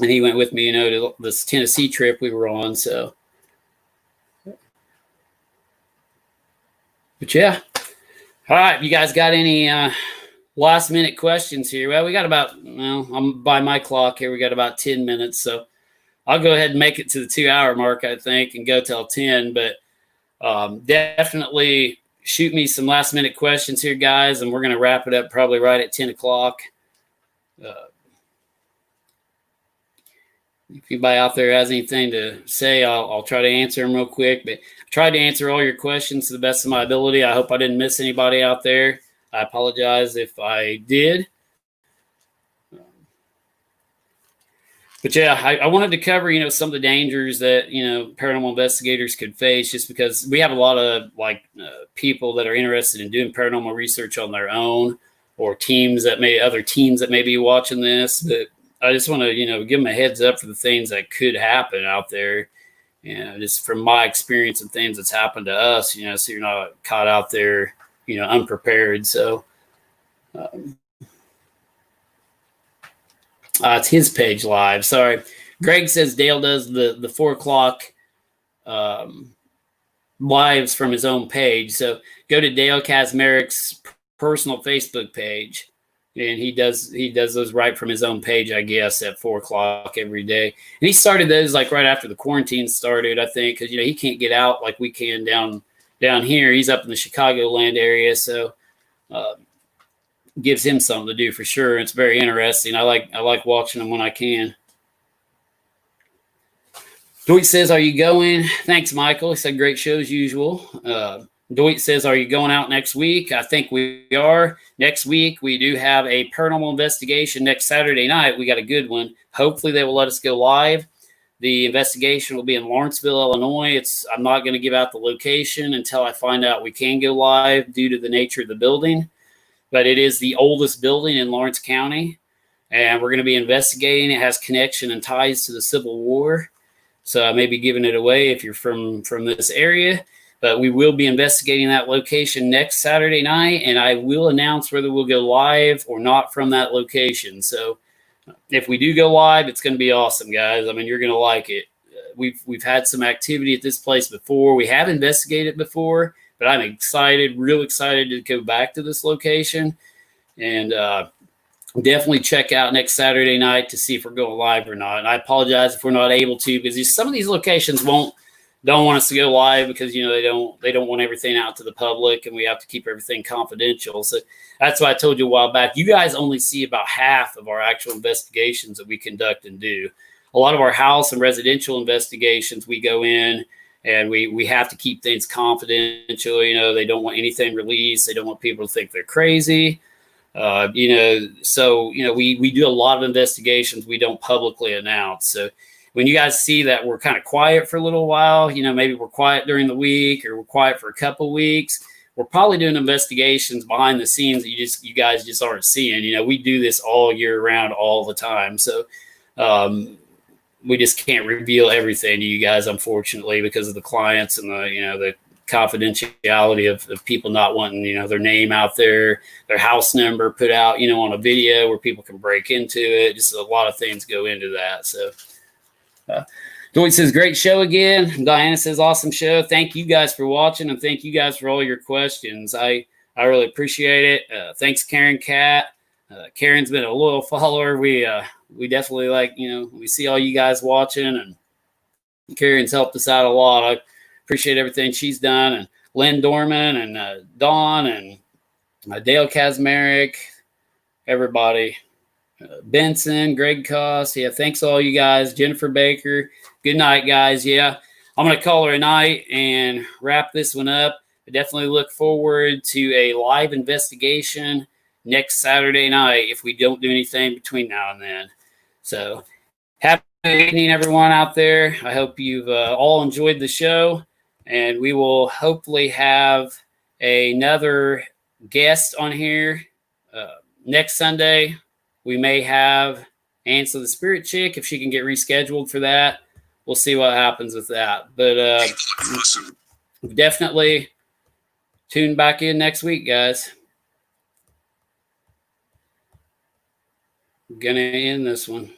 and he went with me, to this Tennessee trip we were on. So, but yeah, all right, you guys got any last minute questions here? Well, we got about I'm by my clock here. We got about 10 minutes, so I'll go ahead and make it to the 2 hour mark, I think, and go till 10. But definitely shoot me some last minute questions here, guys, and we're going to wrap it up probably right at 10 o'clock. If anybody out there has anything to say, I'll try to answer them real quick. But I tried to answer all your questions to the best of my ability. I hope I didn't miss anybody out there. I apologize if I did. But yeah, I wanted to cover, some of the dangers that, paranormal investigators could face, just because we have a lot of people that are interested in doing paranormal research on their own, or other teams that may be watching this. But I just want to, give them a heads up for the things that could happen out there. Just from my experience and things that's happened to us, so you're not caught out there, unprepared. So, it's his page live. Sorry. Greg says Dale does the 4 o'clock lives from his own page. So go to Dale Kazmarek's personal Facebook page, and he does those right from his own page, I guess, at 4 o'clock every day. And he started those right after the quarantine started, I think, because he can't get out like we can down here. He's up in the Chicagoland area, so gives him something to do for sure. It's very interesting. I like watching them when I can. Doit says, are you going? Thanks, Michael. He said, great show as usual. Doit says, are you going out next week? I think we are. Next week, we do have a paranormal investigation next Saturday night. We got a good one. Hopefully they will let us go live. The investigation will be in Lawrenceville, Illinois. I'm not going to give out the location until I find out we can go live due to the nature of the building. But it is the oldest building in Lawrence County, and we're going to be investigating. It has connection and ties to the Civil War, so I may be giving it away if you're from this area. But we will be investigating that location next Saturday night, and I will announce whether we'll go live or not from that location. So if we do go live, it's going to be awesome, guys. I mean, you're going to like it. We've had some activity at this place before. We have investigated before. But I'm real excited to go back to this location, and definitely check out next Saturday night to see if we're going live or not. And I apologize if we're not able to, because some of these locations won't don't want us to go live because they don't want everything out to the public, and we have to keep everything confidential. So that's why I told you a while back. You guys only see about half of our actual investigations that we conduct and do. A lot of our house and residential investigations, we go in and we have to keep things confidential. They don't want anything released. They don't want people to think they're crazy. So we do a lot of investigations we don't publicly announce. So when you guys see that we're kind of quiet for a little while, maybe we're quiet during the week or we're quiet for a couple weeks, we're probably doing investigations behind the scenes that you guys just aren't seeing. We do this all year round, all the time. So we just can't reveal everything to you guys, unfortunately, because of the clients and the confidentiality of people not wanting, their name out there, their house number put out, on a video where people can break into it. Just a lot of things go into that. So Dwight says, great show again. Diana says, awesome show. Thank you guys for watching, and thank you guys for all your questions. I really appreciate it. Thanks, Karen Cat. Karen's been a loyal follower. We definitely we see all you guys watching, and Karen's helped us out a lot. I appreciate everything she's done, and Lynn Dorman and Dawn and Dale Kazmarek, everybody. Benson, Greg Koss. Yeah, thanks all you guys. Jennifer Baker. Good night, guys. Yeah, I'm going to call her a night and wrap this one up. I definitely look forward to a live investigation next Saturday night if we don't do anything between now and then. So happy evening, everyone out there. I hope you've all enjoyed the show, and we will hopefully have another guest on here next Sunday. We may have Ansel the Spirit Chick if she can get rescheduled for that. We'll see what happens with that. But definitely tune back in next week, guys. I'm going to end this one.